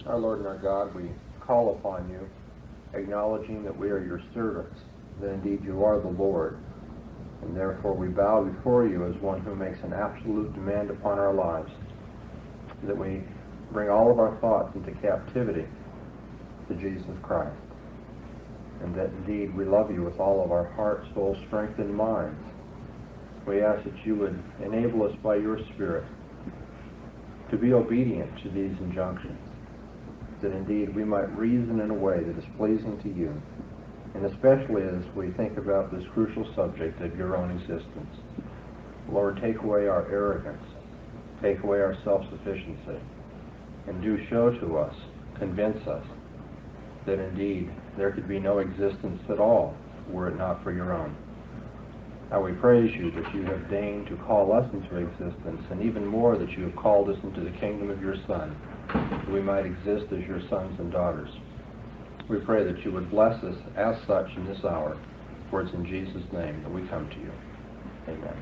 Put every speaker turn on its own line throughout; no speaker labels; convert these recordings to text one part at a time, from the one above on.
Our Lord and our God, we call upon you, acknowledging that we are your servants, that indeed you are the Lord, and therefore we bow before you as one who makes an absolute demand upon our lives, that we bring all of our thoughts into captivity to Jesus Christ, and that indeed we love you with all of our heart, soul, strength, and minds. We ask that you would enable us by your Spirit to be obedient to these injunctions, that indeed we might reason in a way that is pleasing to you, and especially as we think about this crucial subject of your own existence. Lord, take away our arrogance, take away our self-sufficiency, and do show to us, convince us, that indeed there could be no existence at all were it not for your own. Now we praise you that you have deigned to call us into existence, and even more that you have called us into the kingdom of your Son, that we might exist as your sons and daughters. We pray that you would bless us as such in this hour, for it's in Jesus' name that we come to you. Amen.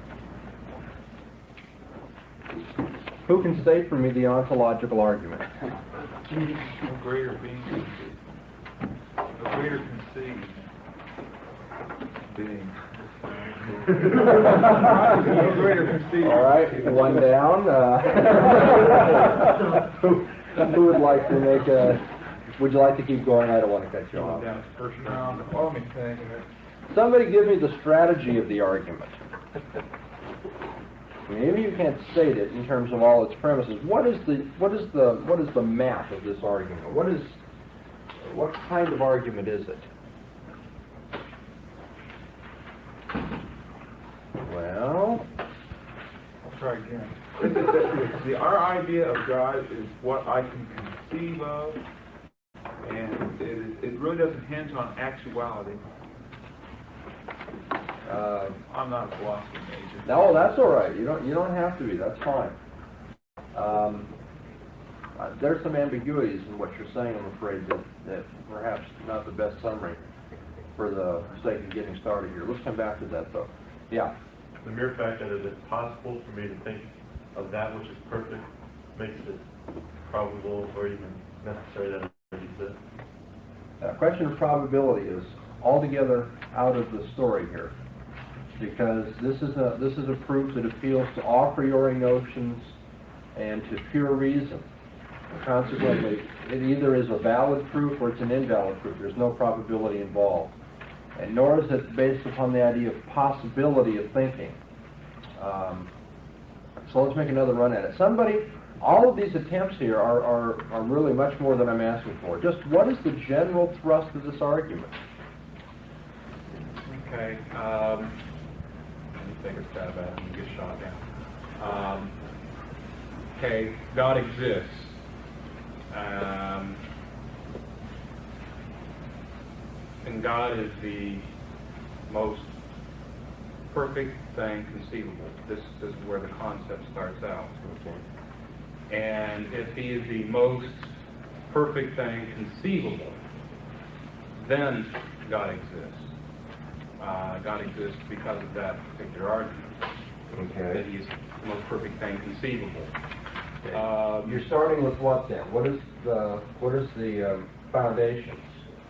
Who can state for me the ontological argument?
No greater being conceived. No greater conceived being. No greater conceived.
All right, one down. Who would like to make a... Would you like to keep going? I don't want to cut you off.
Down first round. Let me think of it.
Somebody give me the strategy of the argument. Maybe you can't state it in terms of all its premises. What is the map of this argument? What kind of argument is it? Well,
I'll try again. Our idea of God is what I can conceive of, and it really doesn't hinge on actuality. I'm not a philosophy major.
No, that's all right. You don't have to be. That's fine. There's some ambiguities in what you're saying, I'm afraid, that perhaps not the best summary for the sake of getting started here. Let's come back to that, though. Yeah.
The mere fact that it is possible for me to think of that which is perfect makes it probable or even necessary that it exists.
The question of probability is altogether out of the story here, because this is a proof that appeals to a priori notions and to pure reason. Consequently, it either is a valid proof or it's an invalid proof. There's no probability involved. And nor is it based upon the idea of possibility of thinking. So let's make another run at it. All of these attempts here are really much more than I'm asking for. Just what is the general thrust of this argument?
Okay, let me take a stab at it and get shot down. Okay, God exists. And God is the most perfect thing conceivable. This is where the concept starts out.
Okay.
And if he is the most perfect thing conceivable, then God exists. God exists because of that particular argument.
Okay.
That he is the most perfect thing conceivable.
Okay. You're starting with what then? What is the foundations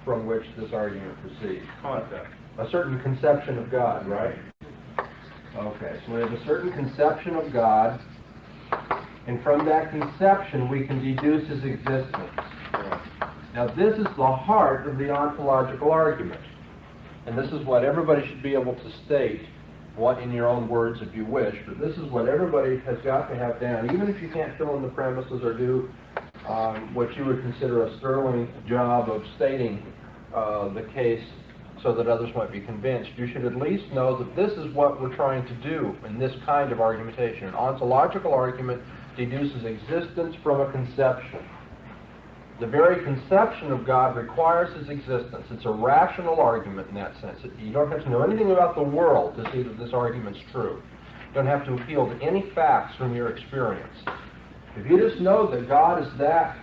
from which this argument proceeds?
Concept.
A certain conception of God, right? Okay, so we have a certain conception of God, and from that conception we can deduce his existence. Now this is the heart of the ontological argument. And this is what everybody should be able to state, what in your own words if you wish, but this is what everybody has got to have down, even if you can't fill in the premises or do what you would consider a sterling job of stating the case so that others might be convinced. You should at least know that this is what we're trying to do in this kind of argumentation. An ontological argument deduces existence from a conception. The very conception of God requires his existence. It's a rational argument in that sense. You don't have to know anything about the world to see that this argument's true. You don't have to appeal to any facts from your experience. If you just know that God is that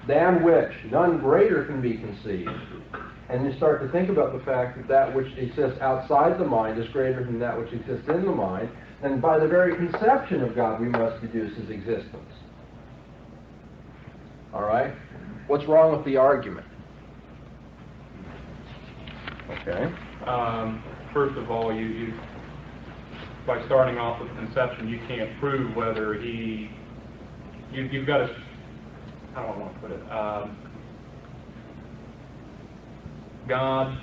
than which none greater can be conceived, and you start to think about the fact that that which exists outside the mind is greater than that which exists in the mind, then by the very conception of God we must deduce his existence. All right? What's wrong with the argument? Okay.
First of all, you by starting off with conception, you can't prove whether you've got to, how do I want to put it? God,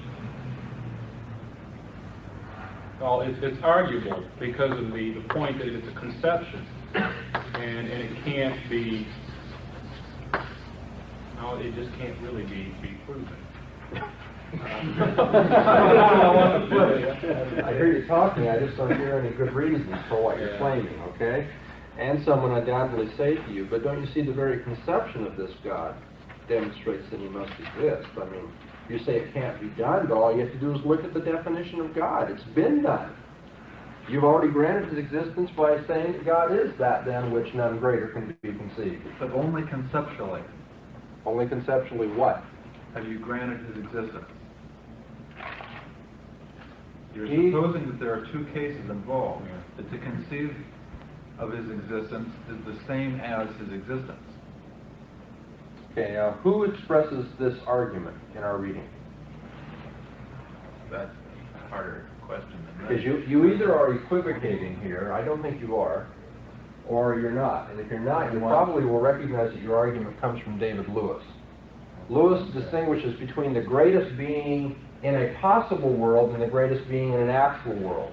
well, it's arguable because of the point that it's a conception, and it can't be, no, it just can't really be proven.
I hear you talking, I just don't hear any good reasons for what you're claiming, okay? And someone undoubtedly say to you, but don't you see the very conception of this God demonstrates that he must exist? I mean, you say it can't be done, but all you have to do is look at the definition of God. It's been done. You've already granted his existence by saying that God is that than which none greater can be conceived.
But only conceptually
Only conceptually what?
have you granted his existence. You're
He-
supposing that there are two cases involved, that to conceive of his existence is the same as his existence.
Okay, now who expresses this argument in our reading?
That's a harder question than
Because
that.
you either are equivocating here, I don't think you are, or you're not. And if you're not, you probably will recognize that your argument comes from David Lewis. Lewis distinguishes between the greatest being in a possible world and the greatest being in an actual world.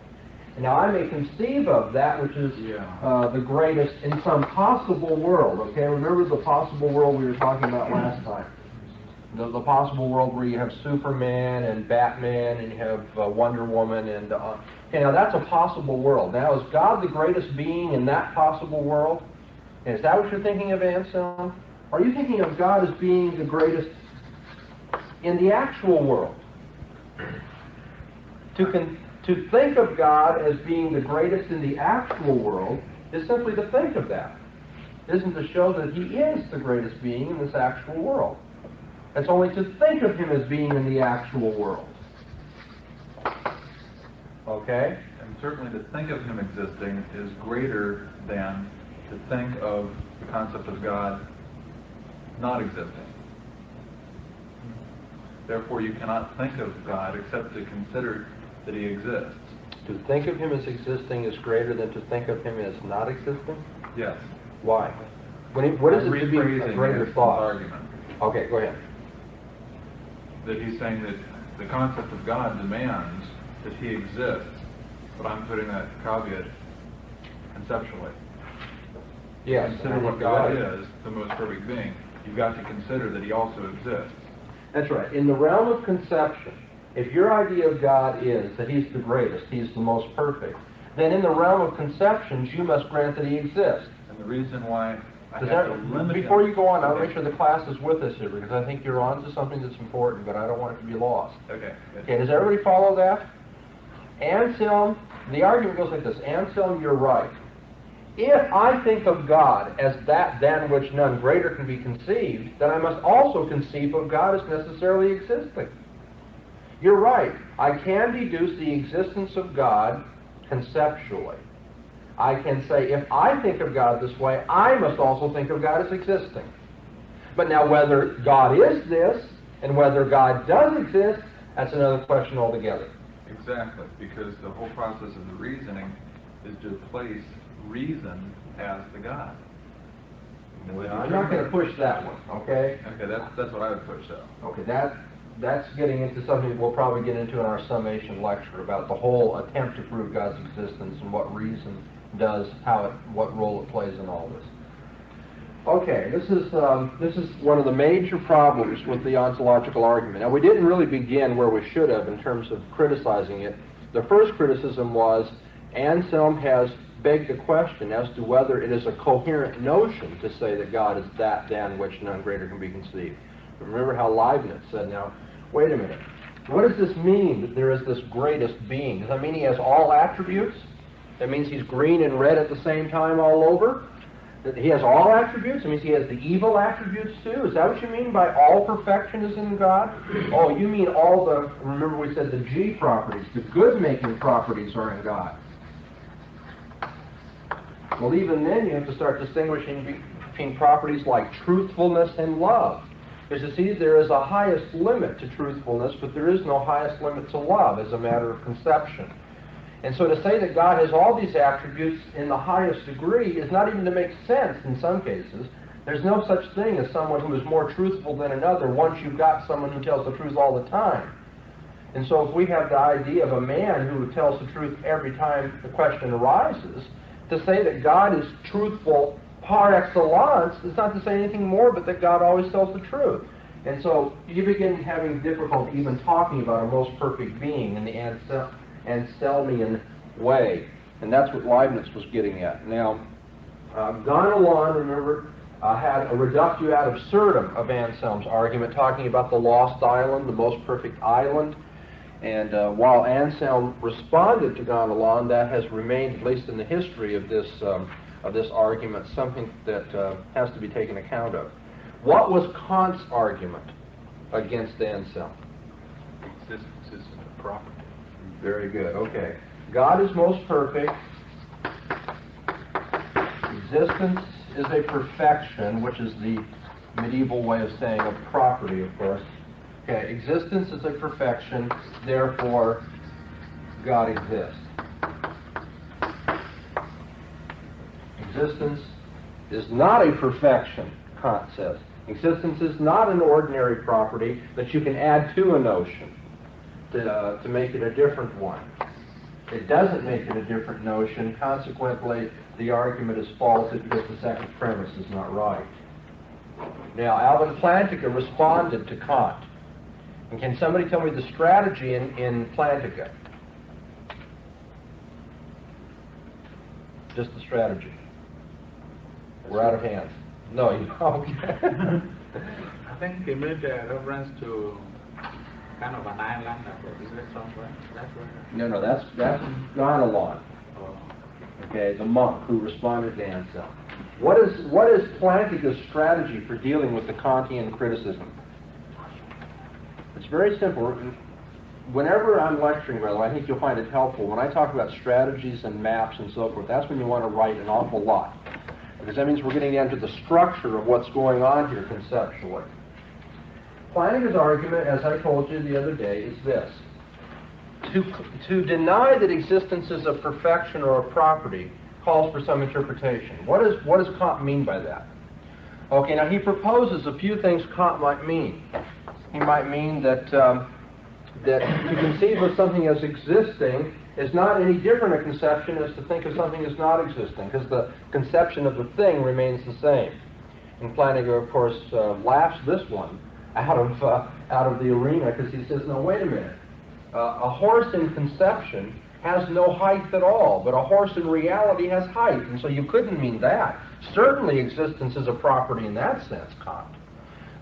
Now, I may conceive of that which is the greatest in some possible world, okay? Remember the possible world we were talking about last time. The possible world where you have Superman and Batman and you have Wonder Woman and... okay, now that's a possible world. Now, is God the greatest being in that possible world? And is that what you're thinking of, Anselm? Are you thinking of God as being the greatest in the actual world? To think of God as being the greatest in the actual world is simply to think of that. It isn't to show that he is the greatest being in this actual world. It's only to think of him as being in the actual world. Okay?
And certainly to think of him existing is greater than to think of the concept of God not existing. Therefore, you cannot think of God except to consider that he exists.
To think of him as existing is greater than to think of him as not existing?
Yes.
Why? What is it to be a
Rephrasing
greater
Anson's
thought?
argument.
Okay, go ahead.
That he's saying that the concept of God demands that he exists, but I'm putting that caveat conceptually.
Yes.
Consider what God is, the most perfect being. You've got to consider that he also exists.
That's right. In the realm of conception, if your idea of God is that he's the greatest, he's the most perfect, then in the realm of conceptions, you must grant that he exists.
And the reason why I
Does
have to
that,
limit
before
him-
you go on, I'll
Okay.
make sure the class is with us here, because I think you're on to something that's important, but I don't want it to be lost.
Okay.
Okay, does everybody follow that? Anselm, the argument goes like this. Anselm, you're right. If I think of God as that than which none greater can be conceived, then I must also conceive of God as necessarily existing. You're right. I can deduce the existence of God conceptually. I can say, if I think of God this way, I must also think of God as existing. But now whether God is this, and whether God does exist, that's another question altogether.
Exactly, because the whole process of the reasoning is to place reason as the God.
I'm not going to push that one, okay?
Okay, that's what I would push though.
Okay, that's getting into something we'll probably get into in our summation lecture about the whole attempt to prove God's existence and what reason does, what role it plays in all this. Okay, this is one of the major problems with the ontological argument. Now, we didn't really begin where we should have in terms of criticizing it. The first criticism was Anselm has begged the question as to whether it is a coherent notion to say that God is that than which none greater can be conceived. Remember how Leibniz said, now, wait a minute, what does this mean that there is this greatest being? Does that mean he has all attributes? That means he's green and red at the same time all over? That he has all attributes? That means he has the evil attributes too? Is that what you mean by all perfection is in God? Oh, you mean all the, remember we said the G properties, the good-making properties are in God. Well, even then you have to start distinguishing between properties like truthfulness and love. Because you see, there is a highest limit to truthfulness, but there is no highest limit to love as a matter of conception. And so to say that God has all these attributes in the highest degree is not even to make sense in some cases. There's no such thing as someone who is more truthful than another once you've got someone who tells the truth all the time. And so if we have the idea of a man who tells the truth every time the question arises, to say that God is truthful par excellence is not to say anything more but that God always tells the truth. And so you begin having difficulty even talking about a most perfect being in the Anselmian way. And that's what Leibniz was getting at. Now, Gonalon, remember, had a reductio ad absurdum of Anselm's argument, talking about the lost island, the most perfect island. And while Anselm responded to Gonalon, that has remained, at least in the history of this argument, something that has to be taken account of. What was Kant's argument against Anselm?
Existence is a property.
Very good. Okay. God is most perfect. Existence is a perfection, which is the medieval way of saying a property, of course. Okay, existence is a perfection, therefore God exists. Existence is not a perfection, Kant says. Existence is not an ordinary property that you can add to a notion to make it a different one. It doesn't make it a different notion, consequently the argument is faulted because the second premise is not right. Now, Alvin Plantinga responded to Kant. And can somebody tell me the strategy in Plantinga? Just the strategy. We're out of hands. No, you don't.
I think he made a reference to kind of an island that exists somewhere. That's right.
No, that's Gonalon.
Oh.
Okay, the monk who responded to Anselm. What is Plantinga's strategy for dealing with the Kantian criticism? It's very simple. Whenever I'm lecturing, by the way, I think you'll find it helpful. When I talk about strategies and maps and so forth, that's when you want to write an awful lot. Because that means we're getting into the structure of what's going on here conceptually. Plantinga's argument, as I told you the other day, is this. To deny that existence is a perfection or a property calls for some interpretation. What does Kant mean by that? Okay, now he proposes a few things Kant might mean. He might mean that to conceive of something as existing is not any different a conception as to think of something as not existing, because the conception of the thing remains the same. And Plantinga, of course, laughs this one out of the arena because he says, no, wait a minute. A horse in conception has no height at all, but a horse in reality has height, and so you couldn't mean that. Certainly existence is a property in that sense, Kant.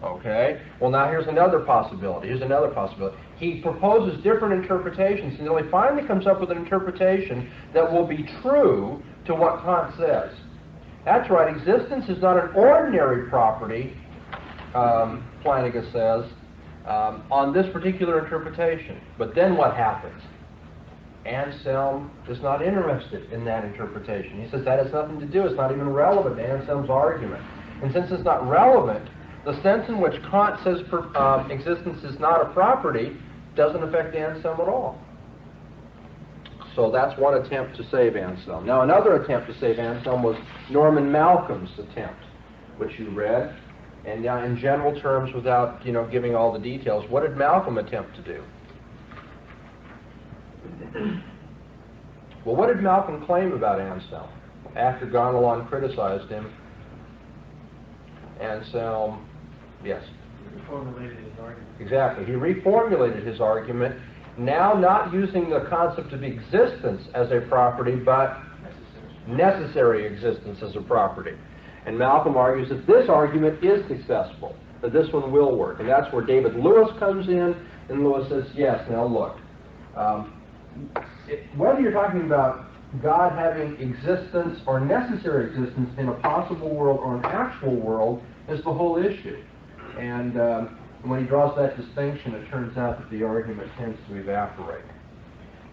Okay? Well, now here's another possibility. He proposes different interpretations until he finally comes up with an interpretation that will be true to what Kant says. That's right, existence is not an ordinary property, Plantinga says, on this particular interpretation. But then what happens? Anselm is not interested in that interpretation. He says that has nothing to do, it's not even relevant to Anselm's argument. And since it's not relevant, the sense in which Kant says existence is not a property doesn't affect Anselm at all. So that's one attempt to save Anselm. Now another attempt to save Anselm was Norman Malcolm's attempt. which you read. And now, in general terms, without giving all the details, what did Malcolm attempt to do? Well, what did Malcolm claim about Anselm after Gonalon criticized him? Anselm, yes.
He reformulated his argument.
Exactly. He reformulated his argument, now not using the concept of existence as a property, but necessary existence as a property. And Malcolm argues that this argument is successful, that this one will work. And that's where David Lewis comes in, and Lewis says, yes, now look. Whether you're talking about God having existence or necessary existence in a possible world or an actual world is the whole issue. And when he draws that distinction, it turns out that the argument tends to evaporate.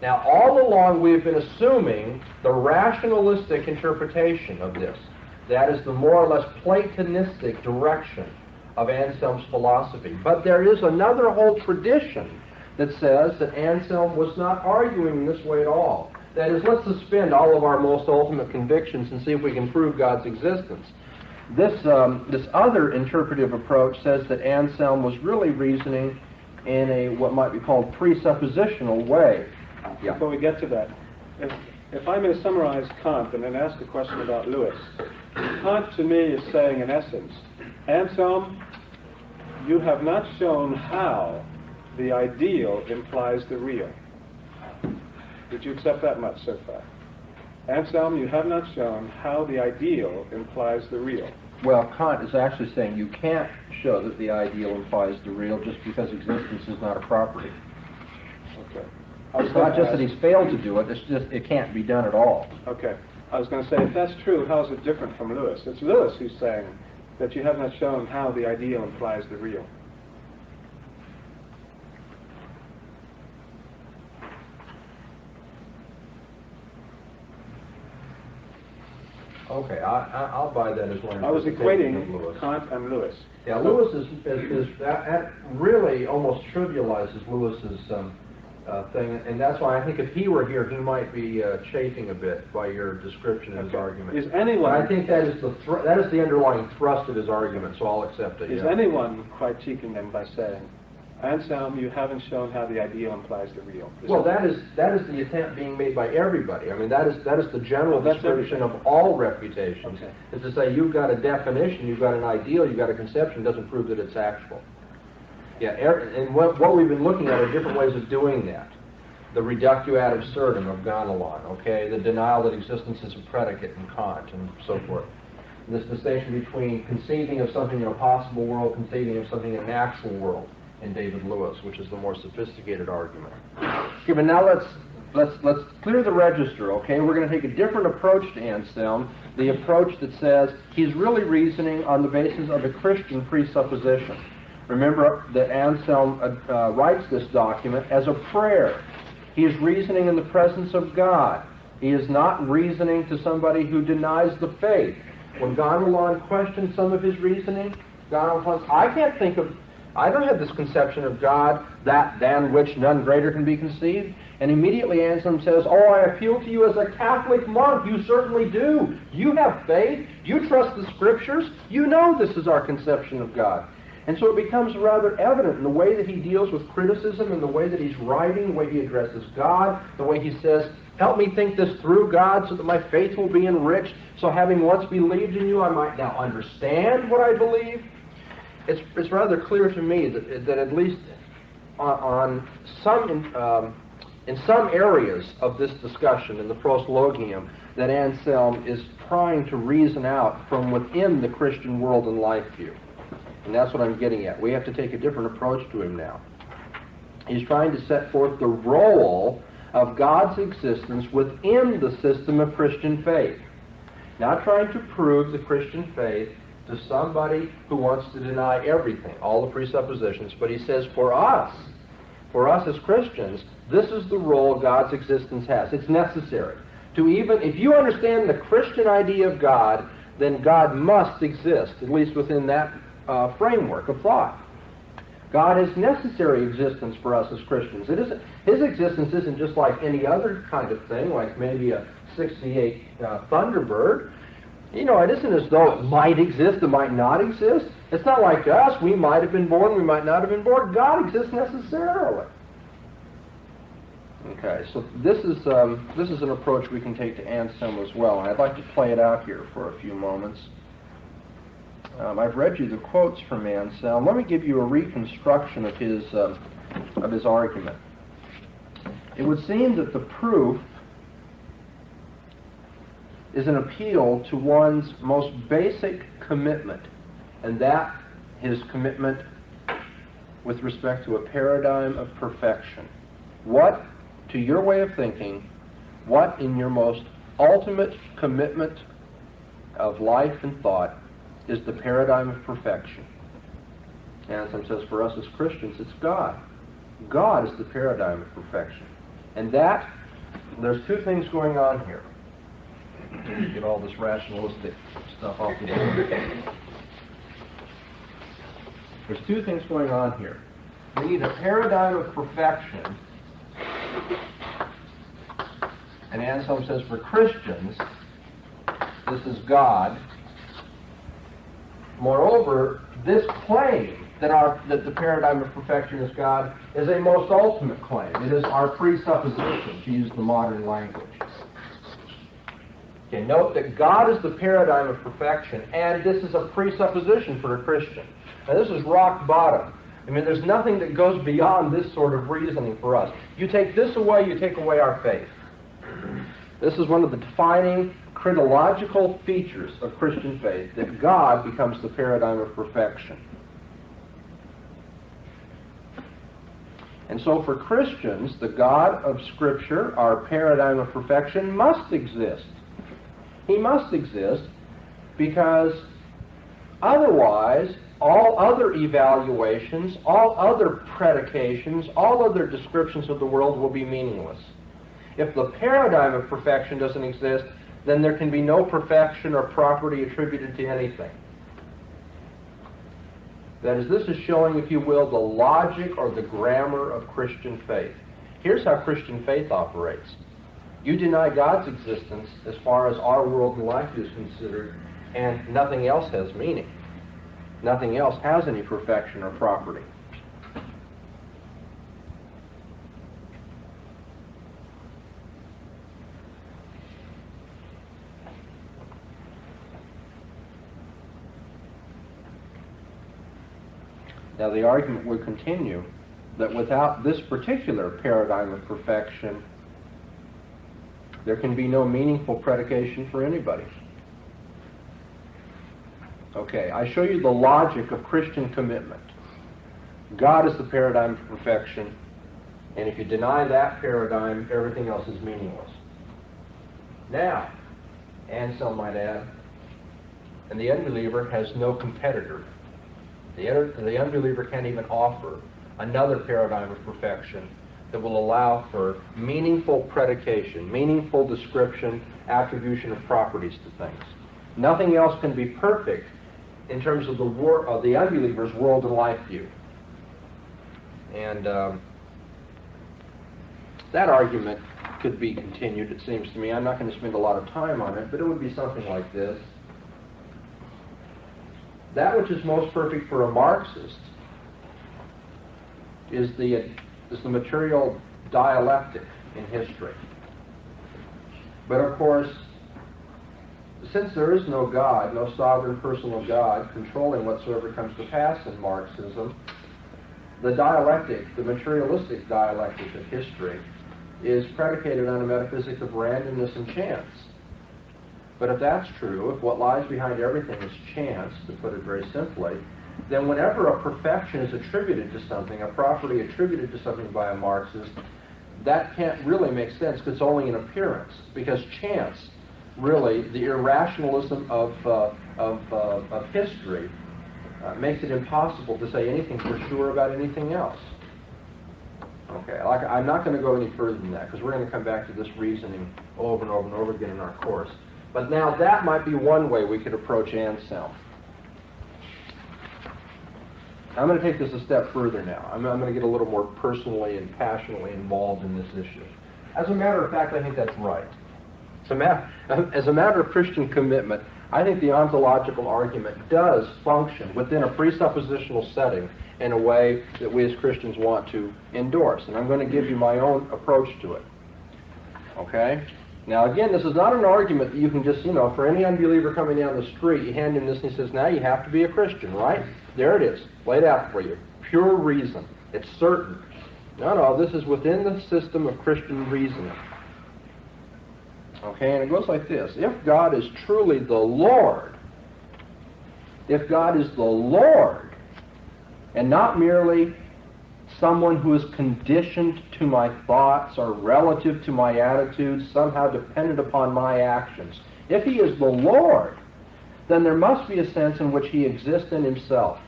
Now, all along we've been assuming the rationalistic interpretation of this. That is the more or less Platonistic direction of Anselm's philosophy. But there is another whole tradition that says that Anselm was not arguing this way at all. That is, let's suspend all of our most ultimate convictions and see if we can prove God's existence. This other interpretive approach says that Anselm was really reasoning in a what might be called presuppositional way. Yeah.
Before we get to that, if I may summarize Kant and then ask a question about Lewis, Kant to me is saying in essence, Anselm, you have not shown how the ideal implies the real. Did you accept that much so far? Anselm, you have not shown how the ideal implies the real.
Well, Kant is actually saying you can't show that the ideal implies the real just because existence is not a property.
Okay.
It's not just that he's failed to do it, it's just it can't be done at all.
Okay. I was going to say, if that's true, how is it different from Lewis? It's Lewis who's saying that you have not shown how the ideal implies the real.
Okay, I'll buy that as one.
I was
interpretation of Lewis.
equating Kant and Lewis.
Yeah, Lewis is that really almost trivializes Lewis's thing, and that's why I think if he were here, he might be chafing a bit by your description of his argument.
Is anyone?
But I think that is the underlying thrust of his argument, so I'll accept it.
Is
yeah.
anyone critiquing them by saying, Anselm, you haven't shown how the ideal implies the real?
Well, that is the attempt being made by everybody. I mean, that is the general
Well, that's
description
everything.
of all refutations.
Okay.
Is to say you've got a definition, you've got an ideal, you've got a conception, doesn't prove that it's actual. Yeah, and what we've been looking at are different ways of doing that. The reductio ad absurdum of Gonalon, okay, the denial that existence is a predicate in Kant, and so forth. This distinction between conceiving of something in a possible world, conceiving of something in an actual world, in David Lewis, which is the more sophisticated argument. Okay, but now let's clear the register, okay? We're going to take a different approach to Anselm, the approach that says he's really reasoning on the basis of a Christian presupposition. Remember that Anselm writes this document as a prayer. He is reasoning in the presence of God. He is not reasoning to somebody who denies the faith. When Gonalon questions some of his reasoning, Gonalon says, I don't have this conception of God than which none greater can be conceived. And immediately Anselm says, oh, I appeal to you as a Catholic monk. You certainly do. You have faith. You trust the Scriptures. You know this is our conception of God. And so it becomes rather evident in the way that he deals with criticism, in the way that he's writing, the way he addresses God, the way he says, help me think this through, God, so that my faith will be enriched. So having once believed in you, I might now understand what I believe. It's rather clear to me that at least in some areas of this discussion in the proslogium, that Anselm is trying to reason out from within the Christian world and life view. And that's what I'm getting at. We have to take a different approach to him now. He's trying to set forth the role of God's existence within the system of Christian faith. Not trying to prove the Christian faith to somebody who wants to deny everything, all the presuppositions, but he says for us as Christians, this is the role God's existence has. It's necessary. If you understand the Christian idea of God, then God must exist, at least within that framework of thought. God has necessary existence for us as Christians. His existence isn't just like any other kind of thing, like maybe a 68 Thunderbird. You know, it isn't as though it might exist, it might not exist. It's not like us. We might have been born, we might not have been born. God exists necessarily. Okay, so this is an approach we can take to Anselm as well. And I'd like to play it out here for a few moments. I've read you the quotes from Anselm. Let me give you a reconstruction of his argument. It would seem that the proof is an appeal to one's most basic commitment, and that his commitment with respect to a paradigm of perfection. What, to your way of thinking, what in your most ultimate commitment of life and thought is the paradigm of perfection? Anselm says for us as Christians, it's God. God is the paradigm of perfection. And that, there's two things going on here. Get all this rationalistic stuff off the board. There's two things going on here. We need a paradigm of perfection. And Anselm says for Christians, this is God. Moreover, this claim that the paradigm of perfection is God is a most ultimate claim. It is our presupposition, to use the modern language. Okay, note that God is the paradigm of perfection, and this is a presupposition for a Christian. Now, this is rock bottom. I mean, there's nothing that goes beyond this sort of reasoning for us. You take this away, you take away our faith. This is one of the defining Christological features of Christian faith, that God becomes the paradigm of perfection. And so for Christians, the God of Scripture, our paradigm of perfection, must exist. He must exist because otherwise all other evaluations, all other predications, all other descriptions of the world will be meaningless. If the paradigm of perfection doesn't exist, then there can be no perfection or property attributed to anything. That is, this is showing, if you will, the logic or the grammar of Christian faith. Here's how Christian faith operates. You deny God's existence as far as our world and life is considered, and nothing else has meaning. Nothing else has any perfection or property. Now the argument would continue that without this particular paradigm of perfection, there can be no meaningful predication for anybody. Okay, I show you the logic of Christian commitment. God is the paradigm of perfection, and if you deny that paradigm, everything else is meaningless. Now, Anselm might add, and the unbeliever has no competitor. The unbeliever can't even offer another paradigm of perfection that will allow for meaningful predication, meaningful description, attribution of properties to things. Nothing else can be perfect in terms of the unbeliever's world and life view. And that argument could be continued, it seems to me. I'm not going to spend a lot of time on it, but it would be something like this. That which is most perfect for a Marxist is the material dialectic in history. But of course, since there is no God, no sovereign personal God controlling whatsoever comes to pass in Marxism, the dialectic, the materialistic dialectic of history, is predicated on a metaphysics of randomness and chance. But if that's true, if what lies behind everything is chance, to put it very simply, then whenever a perfection is attributed to something, a property attributed to something by a Marxist, that can't really make sense because it's only an appearance. Because chance, really, the irrationalism of history makes it impossible to say anything for sure about anything else. Okay, I'm not going to go any further than that because we're going to come back to this reasoning over and over and over again in our course. But now that might be one way we could approach Anselm. I'm going to take this a step further now. I'm going to get a little more personally and passionately involved in this issue. As a matter of fact, I think that's right. As a matter of Christian commitment, I think the ontological argument does function within a presuppositional setting in a way that we as Christians want to endorse. And I'm going to give you my own approach to it. Okay? Now again, this is not an argument that you can just, for any unbeliever coming down the street, you hand him this and he says, now you have to be a Christian, right? There it is, laid out for you. Pure reason. It's certain. No, this is within the system of Christian reasoning. Okay, and it goes like this. If God is truly the Lord, if God is the Lord, and not merely someone who is conditioned to my thoughts or relative to my attitudes, somehow dependent upon my actions, if he is the Lord, then there must be a sense in which he exists in himself.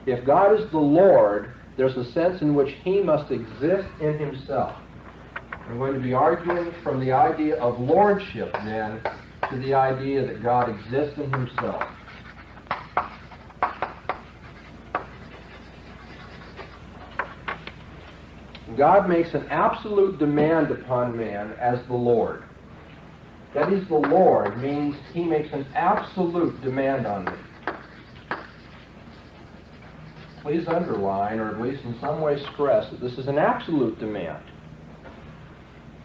If God is the Lord, there's a sense in which he must exist in himself. I'm going to be arguing from the idea of lordship, then, to the idea that God exists in himself. God makes an absolute demand upon man as the Lord. That he's the Lord means he makes an absolute demand on me. Please underline, or at least in some way stress, that this is an absolute demand.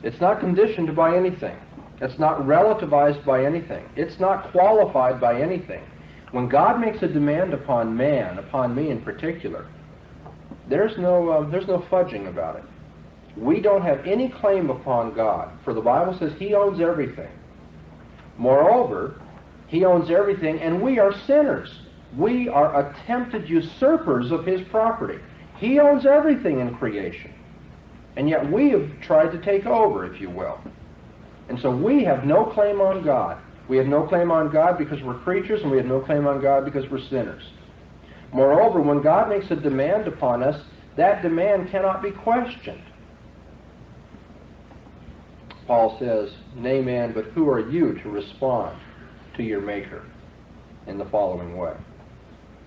It's not conditioned by anything. It's not relativized by anything. It's not qualified by anything. When God makes a demand upon man, upon me in particular, there's no fudging about it. We don't have any claim upon God, for the Bible says he owns everything. Moreover, he owns everything, and we are sinners. We are attempted usurpers of his property. He owns everything in creation. And yet we have tried to take over, if you will. And so we have no claim on God. We have no claim on God because we're creatures, and we have no claim on God because we're sinners. Moreover, when God makes a demand upon us, that demand cannot be questioned. Paul says, "Nay, man, but who are you to respond to your Maker?" in the following way.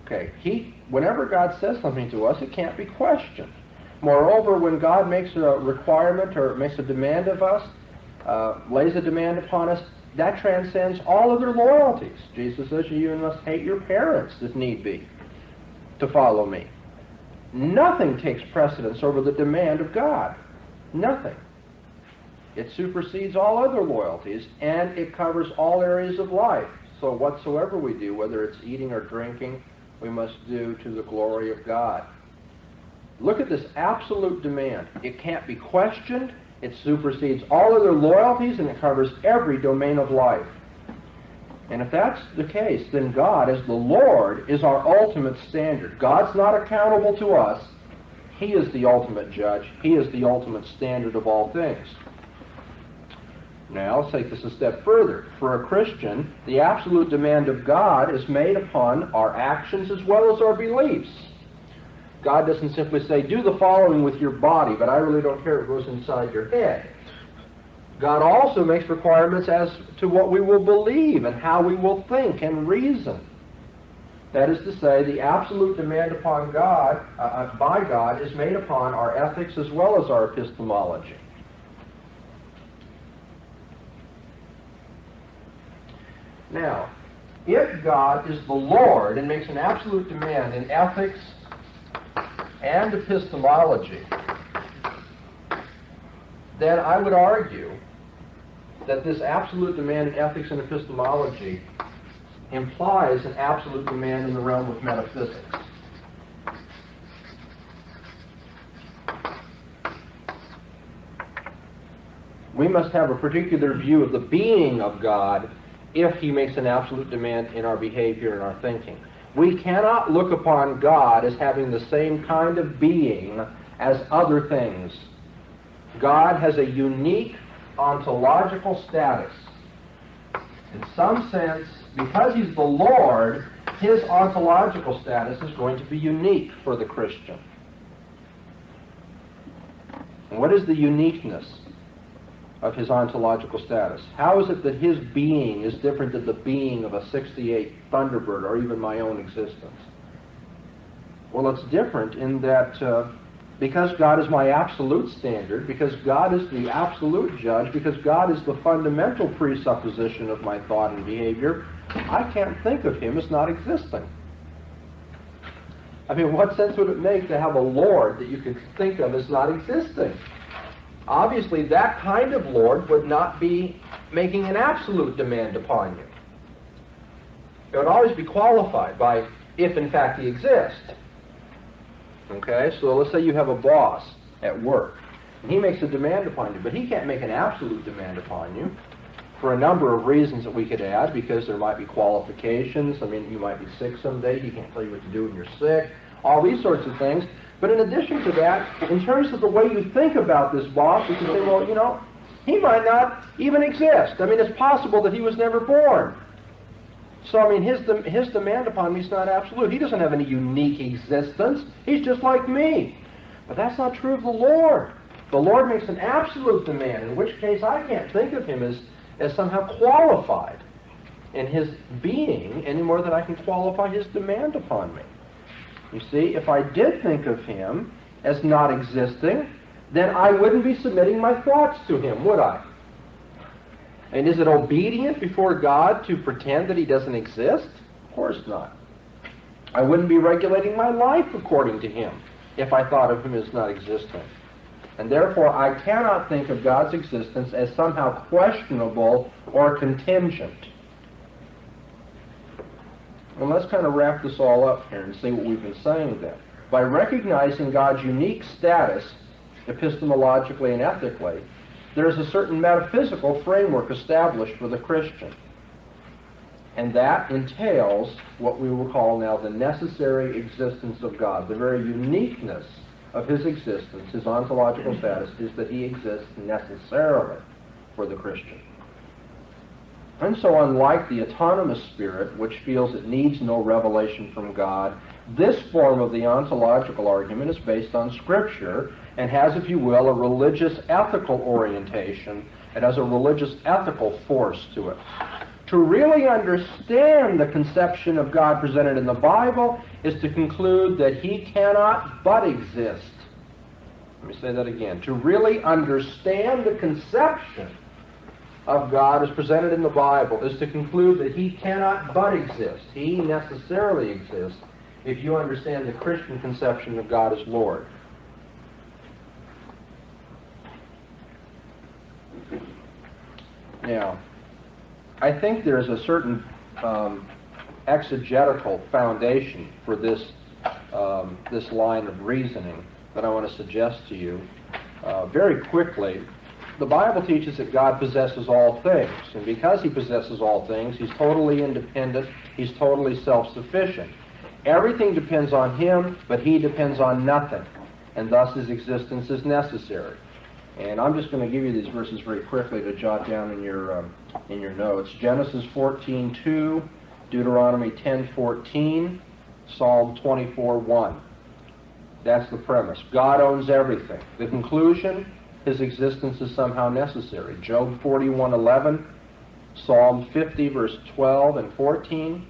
Okay, whenever God says something to us, it can't be questioned. Moreover, when God makes a requirement or makes a demand of us, lays a demand upon us, that transcends all other loyalties. Jesus says you must hate your parents if need be to follow me. Nothing takes precedence over the demand of God. Nothing. It supersedes all other loyalties, and it covers all areas of life. So whatsoever we do, whether it's eating or drinking, we must do to the glory of God. Look at this absolute demand. It can't be questioned. It supersedes all other loyalties, and it covers every domain of life. And if that's the case, then God, as the Lord, is our ultimate standard. God's not accountable to us. He is the ultimate judge. He is the ultimate standard of all things. Now, let's take this a step further. For a Christian, the absolute demand of God is made upon our actions as well as our beliefs. God doesn't simply say, do the following with your body, but I really don't care what goes inside your head. God also makes requirements as to what we will believe and how we will think and reason. That is to say, the absolute demand upon God, by God, is made upon our ethics as well as our epistemology. Now, if God is the Lord and makes an absolute demand in ethics and epistemology, then I would argue that this absolute demand in ethics and epistemology implies an absolute demand in the realm of metaphysics. We must have a particular view of the being of God if he makes an absolute demand in our behavior and our thinking. We cannot look upon God as having the same kind of being as other things. God has a unique ontological status. In some sense, because he's the Lord, his ontological status is going to be unique for the Christian. And what is the uniqueness of his ontological status? How is it that his being is different than the being of a 68 Thunderbird or even my own existence? Well, it's different in that because God is my absolute standard, because God is the absolute judge, because God is the fundamental presupposition of my thought and behavior, I can't think of him as not existing. I mean, what sense would it make to have a Lord that you could think of as not existing? Obviously, that kind of Lord would not be making an absolute demand upon you. It would always be qualified by if, in fact, he exists. Okay, so let's say you have a boss at work, and he makes a demand upon you, but he can't make an absolute demand upon you for a number of reasons that we could add, because there might be qualifications. I mean, you might be sick someday, he can't tell you what to do when you're sick, all these sorts of things. But in addition to that, in terms of the way you think about this boss, you can say, well, you know, he might not even exist. I mean, it's possible that he was never born. So, I mean, his demand upon me is not absolute. He doesn't have any unique existence. He's just like me. But that's not true of the Lord. The Lord makes an absolute demand, in which case I can't think of him as somehow qualified in his being any more than I can qualify his demand upon me. You see, if I did think of him as not existing, then I wouldn't be submitting my thoughts to him, would I? And is it obedient before God to pretend that he doesn't exist? Of course not. I wouldn't be regulating my life according to him if I thought of him as not existing. And therefore, I cannot think of God's existence as somehow questionable or contingent. Well, let's kind of wrap this all up here and see what we've been saying then. By recognizing God's unique status, epistemologically and ethically, there is a certain metaphysical framework established for the Christian. And that entails what we will call now the necessary existence of God. The very uniqueness of his existence, his ontological status, is that he exists necessarily for the Christian. And so unlike the autonomous spirit, which feels it needs no revelation from God, this form of the ontological argument is based on Scripture and has, if you will, a religious ethical orientation. It has a religious ethical force to it. To really understand the conception of God presented in the Bible is to conclude that he cannot but exist. Let me say that again. To really understand the conception of God as presented in the Bible is to conclude that he cannot but exist. He necessarily exists if you understand the Christian conception of God as Lord. Now, I think there's a certain exegetical foundation for this line of reasoning that I want to suggest to you. Very quickly, the Bible teaches that God possesses all things, and because he possesses all things, he's totally independent, he's totally self-sufficient. Everything depends on him, but he depends on nothing, and thus his existence is necessary. And I'm just going to give you these verses very quickly to jot down in your notes. Genesis 14:2, Deuteronomy 10:14, Psalm 24:1. That's the premise. God owns everything. The conclusion, his existence is somehow necessary. Job 41:11, Psalm 50, verse 12 and 14,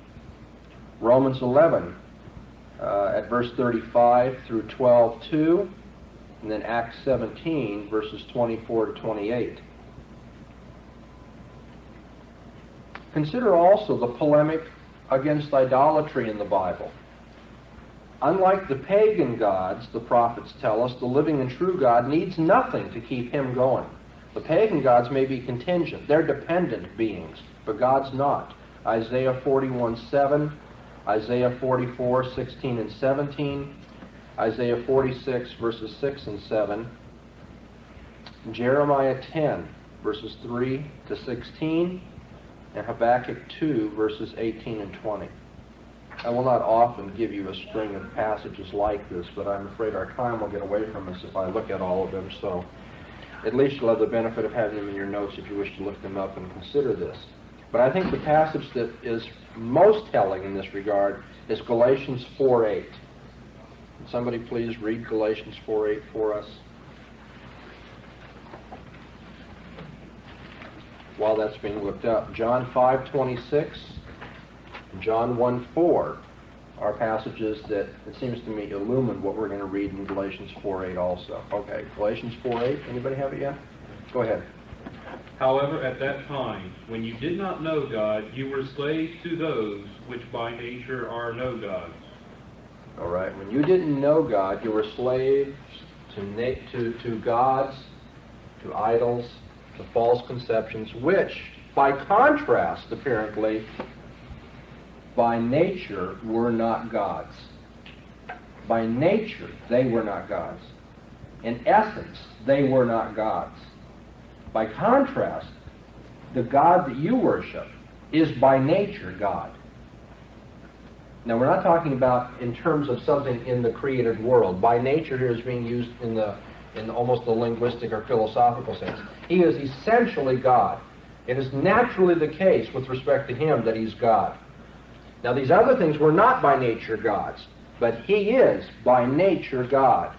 Romans 11, at verse 35 through 12:2, and then Acts 17, verses 24 to 28. Consider also the polemic against idolatry in the Bible. Unlike the pagan gods, the prophets tell us, the living and true God needs nothing to keep him going. The pagan gods may be contingent. They're dependent beings, but God's not. Isaiah 41:7, Isaiah 44:16 and 17, Isaiah 46, verses 6 and 7, Jeremiah 10, verses 3 to 16, and Habakkuk 2, verses 18 and 20. I will not often give you a string of passages like this, but I'm afraid our time will get away from us if I look at all of them, so at least you'll have the benefit of having them in your notes if you wish to look them up and consider this. But I think the passage that is most telling in this regard is Galatians 4:8. Can somebody please read Galatians 4:8 for us? While that's being looked up, John 5:26, John 1:4 are passages that, it seems to me, illumine what we're going to read in Galatians 4:8 also. Okay, Galatians 4:8, anybody have it yet? Go ahead.
However, at that time, when you did not know God, you were slaves to those which by nature are no gods.
All right, when you didn't know God, you were slaves to gods, to idols, to false conceptions, which, by contrast, apparently, by nature, were not gods. By nature, they were not gods. In essence, they were not gods. By contrast, the God that you worship is by nature God. Now, we're not talking about in terms of something in the created world. By nature here is being used in almost the linguistic or philosophical sense. He is essentially God. It is naturally the case with respect to him that he's God. Now, these other things were not by nature gods, but he is by nature God.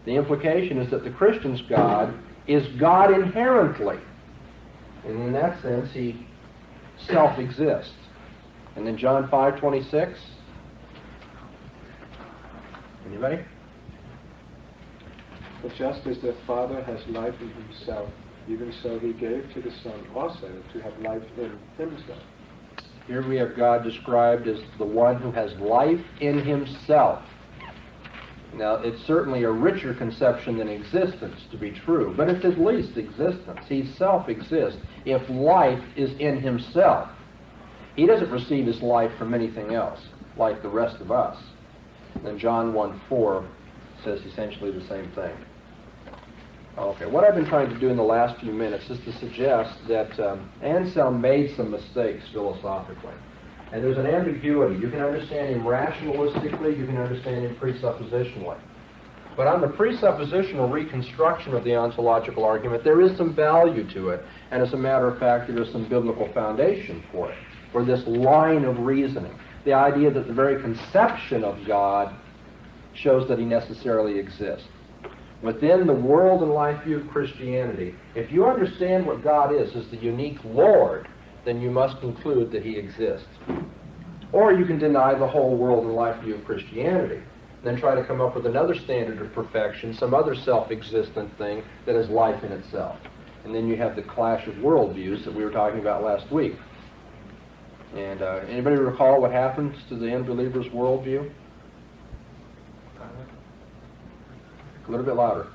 The implication is that the Christian's God is God inherently. And in that sense, he self-exists. And then John 5:26. Anybody?
But just as the Father has life in himself, even so he gave to the Son also to have life in himself.
Here we have God described as the one who has life in himself. Now, it's certainly a richer conception than existence to be true, but it's at least existence. He self-exists if life is in himself. He doesn't receive his life from anything else, like the rest of us. And John 1:4 says essentially the same thing. Okay, what I've been trying to do in the last few minutes is to suggest that Anselm made some mistakes philosophically. And there's an ambiguity. You can understand him rationalistically, you can understand him presuppositionally. But on the presuppositional reconstruction of the ontological argument, there is some value to it. And as a matter of fact, there is some biblical foundation for it, for this line of reasoning. The idea that the very conception of God shows that he necessarily exists. Within the world and life view of Christianity, if you understand what God is as the unique Lord, then you must conclude that he exists. Or you can deny the whole world and life view of Christianity, then try to come up with another standard of perfection, some other self-existent thing that is life in itself. And then you have the clash of worldviews that we were talking about last week. And anybody recall what happens to the unbeliever's worldview? A little bit louder.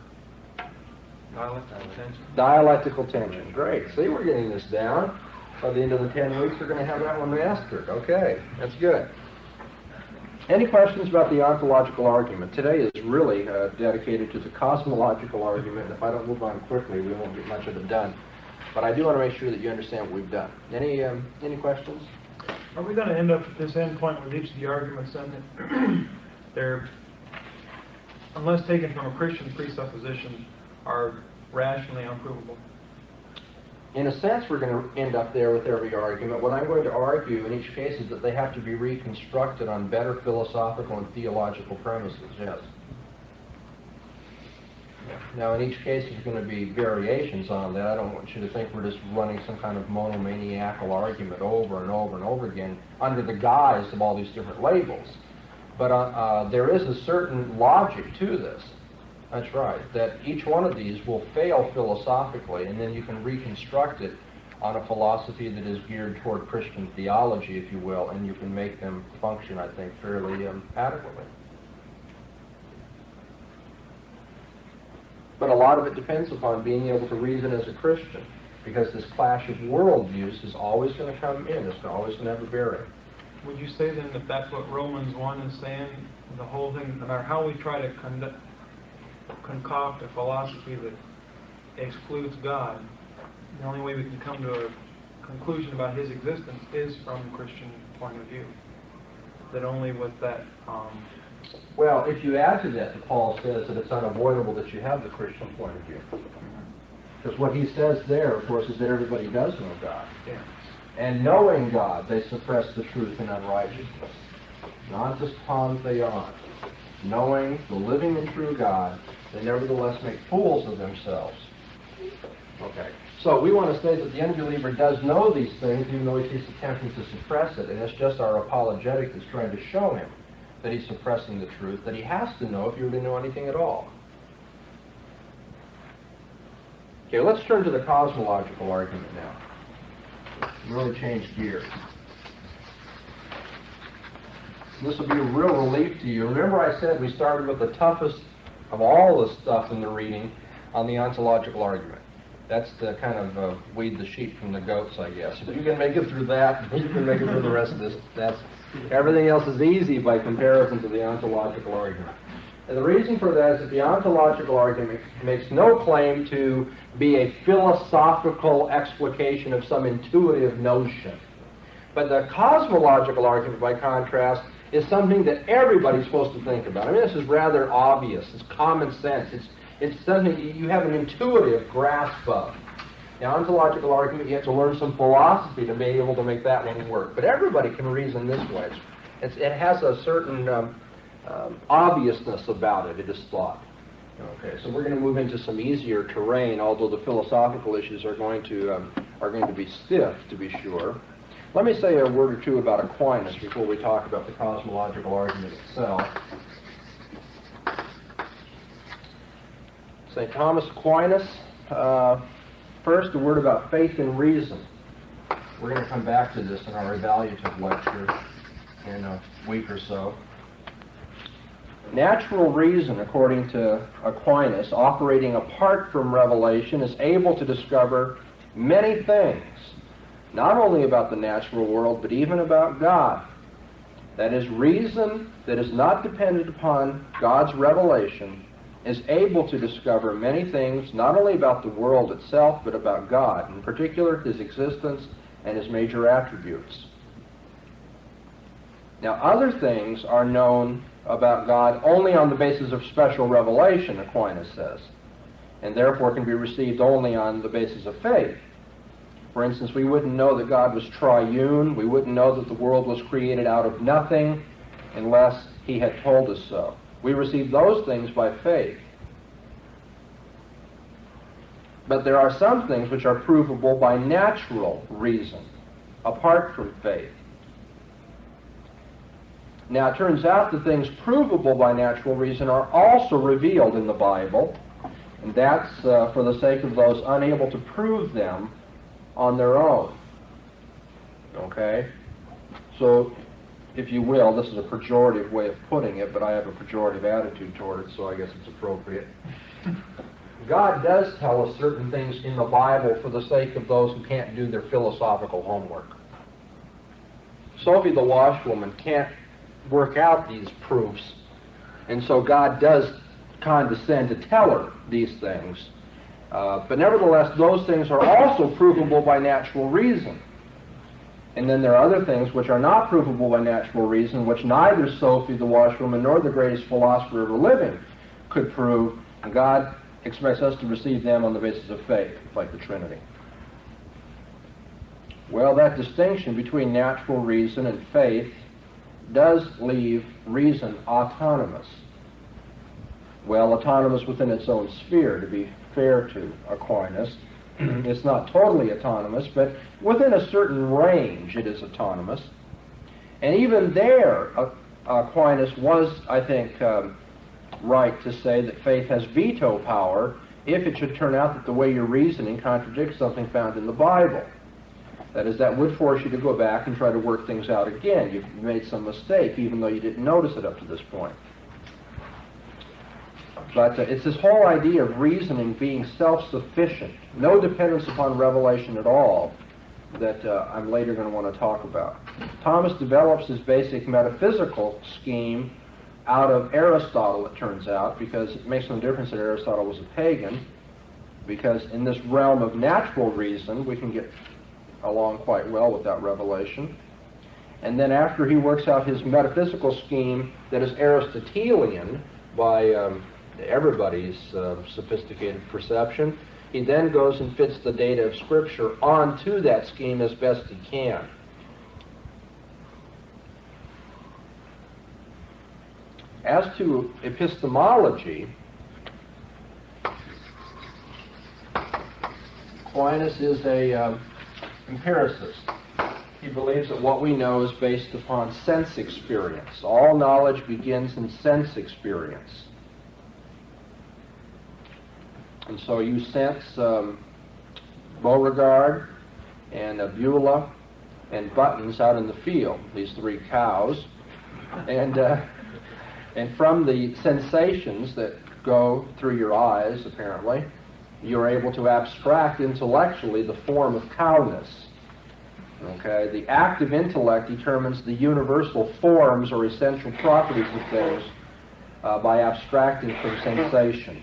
Dialectical tension.
Dialectical tension. Great. See, we're getting this down. By the end of the 10 weeks, we're going to have that one mastered. Okay, that's good. Any questions about the ontological argument? Today is really dedicated to the cosmological argument. If I don't move on quickly, we won't get much of it done. But I do want to make sure that you understand what we've done. Any questions?
Are we going to end up at this end point with each of the arguments then that they're, unless taken from a Christian presupposition, are rationally unprovable?
In a sense, we're going to end up there with every argument. What I'm going to argue in each case is that they have to be reconstructed on better philosophical and theological premises, yes. Now, in each case, there's going to be variations on that. I don't want you to think we're just running some kind of monomaniacal argument over and over and over again under the guise of all these different labels. But there is a certain logic to this. That's right, that each one of these will fail philosophically, and then you can reconstruct it on a philosophy that is geared toward Christian theology, if you will, and you can make them function, I think, fairly adequately. But a lot of it depends upon being able to reason as a Christian, because this clash of worldviews is always going to come in. It's always going to have a bearing.
Would you say then that that's what Romans 1 is saying? The whole thing, no matter how we try to concoct a philosophy that excludes God, the only way we can come to a conclusion about his existence is from a Christian point of view. That only with that...
Well, if you add to that, Paul says that it's unavoidable that you have the Christian point of view. Because what he says there, of course, is that everybody does know God.
Yeah.
And knowing God, they suppress the truth in unrighteousness. Non just pantheon. Knowing the living and true God, they nevertheless make fools of themselves. Okay. So we want to say that the unbeliever does know these things, even though he keeps attempting to suppress it, and it's just our apologetic that's trying to show him that he's suppressing the truth, that he has to know if you're to know anything at all. Okay, let's turn to the cosmological argument now. Really change gears. This will be a real relief to you. Remember I said we started with the toughest of all the stuff in the reading on the ontological argument. That's the kind of weed the sheep from the goats, I guess. If you can make it through that, you can make it through the rest of this. Everything else is easy by comparison to the ontological argument. And the reason for that is that the ontological argument makes no claim to be a philosophical explication of some intuitive notion. But the cosmological argument, by contrast, is something that everybody's supposed to think about. I mean, this is rather obvious. It's common sense. It's something you have an intuitive grasp of. Now, ontological argument, you have to learn some philosophy to be able to make that one work. But everybody can reason this way. It has a certain obviousness about it, it is thought. Okay, so we're going to move into some easier terrain, although the philosophical issues are going to be stiff, to be sure. Let me say a word or two about Aquinas before we talk about the cosmological argument itself. St. Thomas Aquinas. First, a word about faith and reason. We're going to come back to this in our evaluative lecture in a week or so. Natural reason, according to Aquinas, operating apart from revelation, is able to discover many things, not only about the natural world, but even about God. That is, reason that is not dependent upon God's revelation is able to discover many things, not only about the world itself, but about God, in particular, his existence and his major attributes. Now, other things are known about God only on the basis of special revelation, Aquinas says, and therefore can be received only on the basis of faith. For instance, we wouldn't know that God was triune, we wouldn't know that the world was created out of nothing unless he had told us so. We receive those things by faith. But there are some things which are provable by natural reason, apart from faith. Now, it turns out that things provable by natural reason are also revealed in the Bible, and that's for the sake of those unable to prove them on their own. Okay? So, if you will, this is a pejorative way of putting it, but I have a pejorative attitude toward it, so I guess it's appropriate. God does tell us certain things in the Bible for the sake of those who can't do their philosophical homework. Sophie the washwoman can't work out these proofs, and so God does condescend to tell her these things. But nevertheless, those things are also provable by natural reason. And then there are other things which are not provable by natural reason, which neither Sophie the washwoman nor the greatest philosopher ever living could prove, and God expects us to receive them on the basis of faith, like the Trinity. Well, that distinction between natural reason and faith does leave reason autonomous. Well, autonomous within its own sphere, to be fair to Aquinas. It's not totally autonomous, but within a certain range it is autonomous. And even there, Aquinas was, I think, right to say that faith has veto power if it should turn out that the way you're reasoning contradicts something found in the Bible. That is, that would force you to go back and try to work things out again. You've made some mistake, even though you didn't notice it up to this point. But it's this whole idea of reasoning being self-sufficient, no dependence upon revelation at all, that I'm later going to want to talk about. Thomas develops his basic metaphysical scheme out of Aristotle, it turns out, because it makes no difference that Aristotle was a pagan, because in this realm of natural reason, we can get along quite well without revelation. And then after he works out his metaphysical scheme that is Aristotelian by everybody's sophisticated perception, he then goes and fits the data of Scripture onto that scheme as best he can. As to epistemology, Aquinas is a empiricist. He believes that what we know is based upon sense experience. All knowledge begins in sense experience. And so you sense Beauregard and Beulah and Buttons out in the field, these three cows. And from the sensations that go through your eyes, apparently, you're able to abstract intellectually the form of cowness. Okay? The active intellect determines the universal forms or essential properties of things by abstracting from sensation.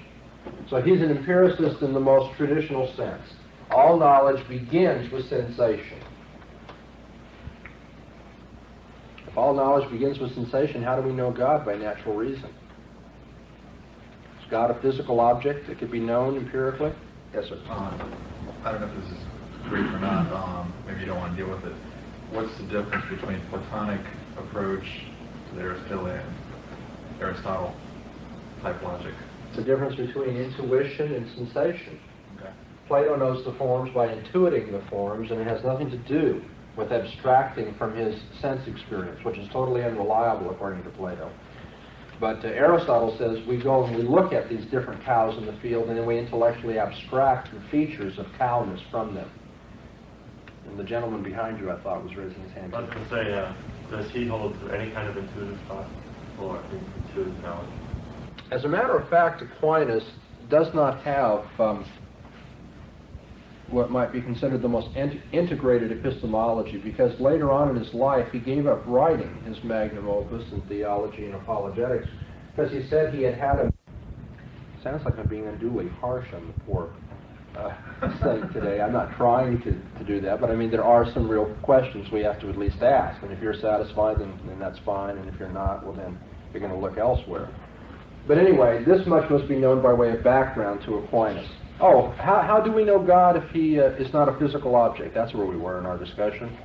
So he's an empiricist in the most traditional sense. All knowledge begins with sensation. If all knowledge begins with sensation, how do we know God? By natural reason. Is God a physical object that could be known empirically? Yes, sir.
I don't know if this is brief or not. Maybe you don't want to deal with it. What's the difference between Platonic approach to the Aristotelian, Aristotle type logic?
It's the difference between intuition and sensation.
Okay.
Plato knows the forms by intuiting the forms, and it has nothing to do with abstracting from his sense experience, which is totally unreliable according to Plato. But Aristotle says we go and we look at these different cows in the field, and then we intellectually abstract the features of cowness from them. And the gentleman behind you, I thought, was raising his hand.
I was going to say, does he hold to any kind of intuitive thought or intuitive knowledge?
As a matter of fact, Aquinas does not have what might be considered the most integrated epistemology, because later on in his life he gave up writing his magnum opus in theology and apologetics, because he said he had a... Sounds like I'm being unduly harsh on the poor saint today. I'm not trying to do that, but I mean there are some real questions we have to at least ask, and if you're satisfied then that's fine, and if you're not, well then you're going to look elsewhere. But anyway, this much must be known by way of background to Aquinas. Oh, how do we know God if he is not a physical object? That's where we were in our discussion.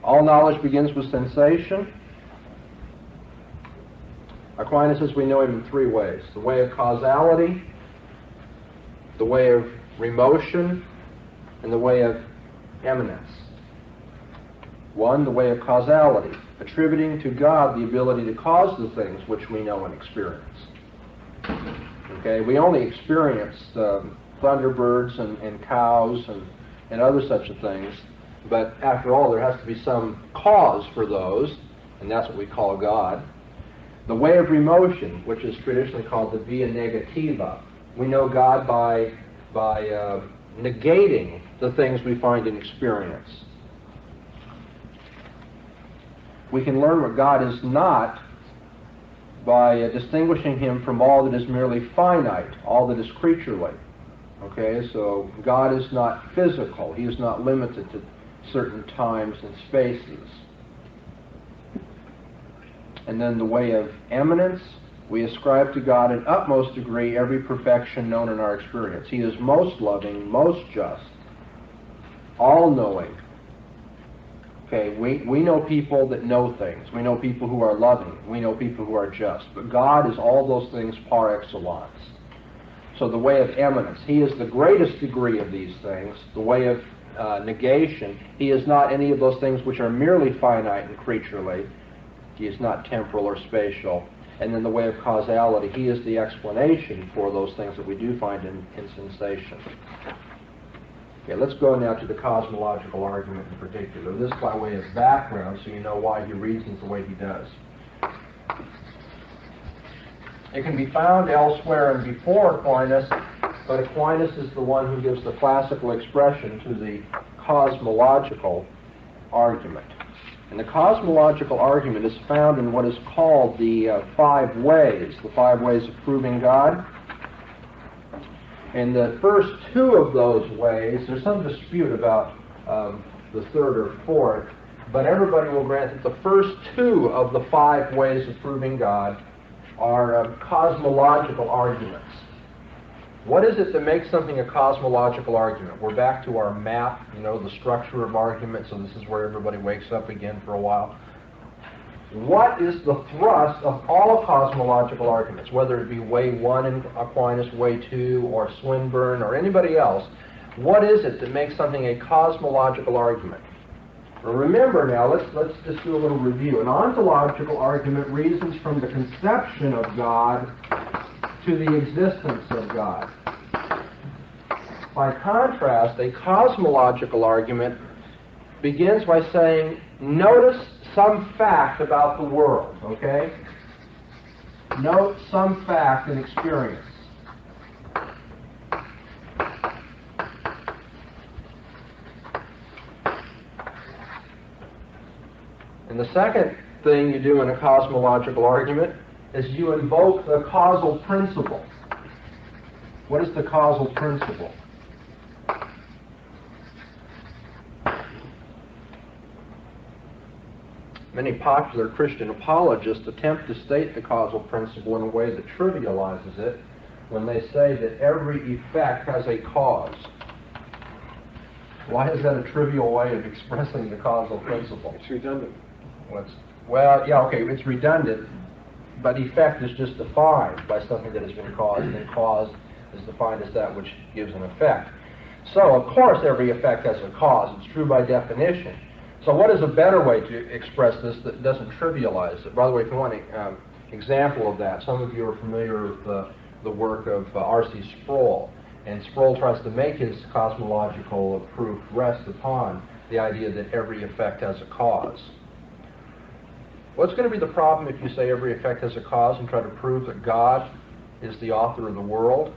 All knowledge begins with sensation. Aquinas says we know him in three ways. The way of causality, the way of remotion, and the way of eminence. One, the way of causality, attributing to God the ability to cause the things which we know and experience. Okay, we only experience thunderbirds and cows and other such things, but after all, there has to be some cause for those, and that's what we call God. The way of remotion, which is traditionally called the via negativa. We know God by negating the things we find in experience. We can learn what God is not by distinguishing him from all that is merely finite, all that is creaturely. Okay, so God is not physical. He is not limited to certain times and spaces. And then the way of eminence, we ascribe to God in utmost degree every perfection known in our experience. He is most loving, most just, all-knowing. Okay, we know people that know things. We know people who are loving. We know people who are just. But God is all those things par excellence. So the way of eminence, he is the greatest degree of these things. The way of negation, he is not any of those things which are merely finite and creaturely. He is not temporal or spatial. And then the way of causality, he is the explanation for those things that we do find in sensation. Okay, let's go now to the cosmological argument in particular. This by way of background, so you know why he reasons the way he does. It can be found elsewhere and before Aquinas, but Aquinas is the one who gives the classical expression to the cosmological argument. And the cosmological argument is found in what is called the five ways of proving God. And the first two of those ways, there's some dispute about the third or fourth, but everybody will grant that the first two of the five ways of proving God are cosmological arguments. What is it that makes something a cosmological argument? We're back to our map, the structure of argument, so this is where everybody wakes up again for a while. What is the thrust of all cosmological arguments, whether it be way 1 in Aquinas, way 2, or Swinburne, or anybody else? What is it that makes something a cosmological argument? Well, remember now, let's just do a little review. An ontological argument reasons from the conception of God to the existence of God. By contrast, a cosmological argument begins by saying, notice some fact about the world, okay? Note some fact and experience. And the second thing you do in a cosmological argument is you invoke the causal principle. What is the causal principle? Many popular Christian apologists attempt to state the causal principle in a way that trivializes it when they say that every effect has a cause. Why is that a trivial way of expressing the causal principle?
It's redundant.
Well, yeah, okay, it's redundant, but effect is just defined by something that has been caused, and cause is defined as that which gives an effect. So, of course, every effect has a cause. It's true by definition. So what is a better way to express this that doesn't trivialize it? By the way, if you want an example of that, some of you are familiar with the work of R.C. Sproul. And Sproul tries to make his cosmological proof rest upon the idea that every effect has a cause. What's going to be the problem if you say every effect has a cause and try to prove that God is the author of the world?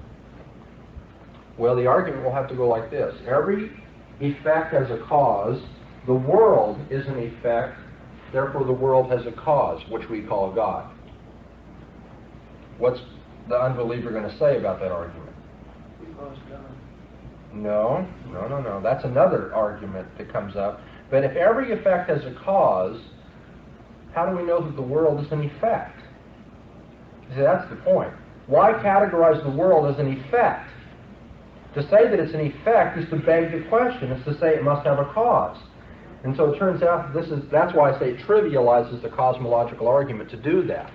Well, the argument will have to go like this. Every effect has a cause. The world is an effect. Therefore, the world has a cause, which we call God. What's the unbeliever going to say about that argument?
Because God.
No. That's another argument that comes up. But if every effect has a cause, how do we know that the world is an effect? See, that's the point. Why categorize the world as an effect? To say that it's an effect is to beg the question. It's to say it must have a cause. And so it turns out that that's why I say it trivializes the cosmological argument to do that.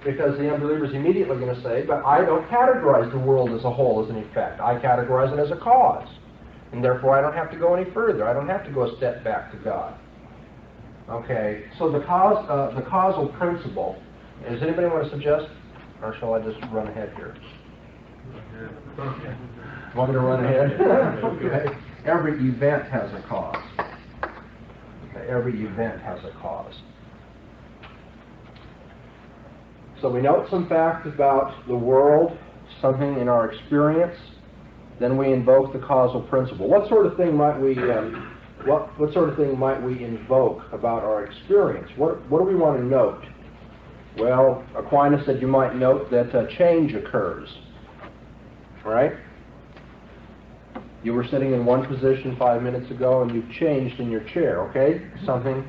Because the unbeliever is immediately going to say, but I don't categorize the world as a whole as an effect. I categorize it as a cause. And therefore I don't have to go any further. I don't have to go a step back to God. Okay, so the causal principle, does anybody want to suggest? Or shall I just run ahead here? Want me to run ahead? Okay. Every event has a cause. Okay. Every event has a cause. So we note some facts about the world, something in our experience, then we invoke the causal principle. What sort of thing might we what sort of thing might we invoke about our experience? What do we want to note? Well, Aquinas said you might note that change occurs. Right? You were sitting in one position 5 minutes ago and you've changed in your chair, okay? Something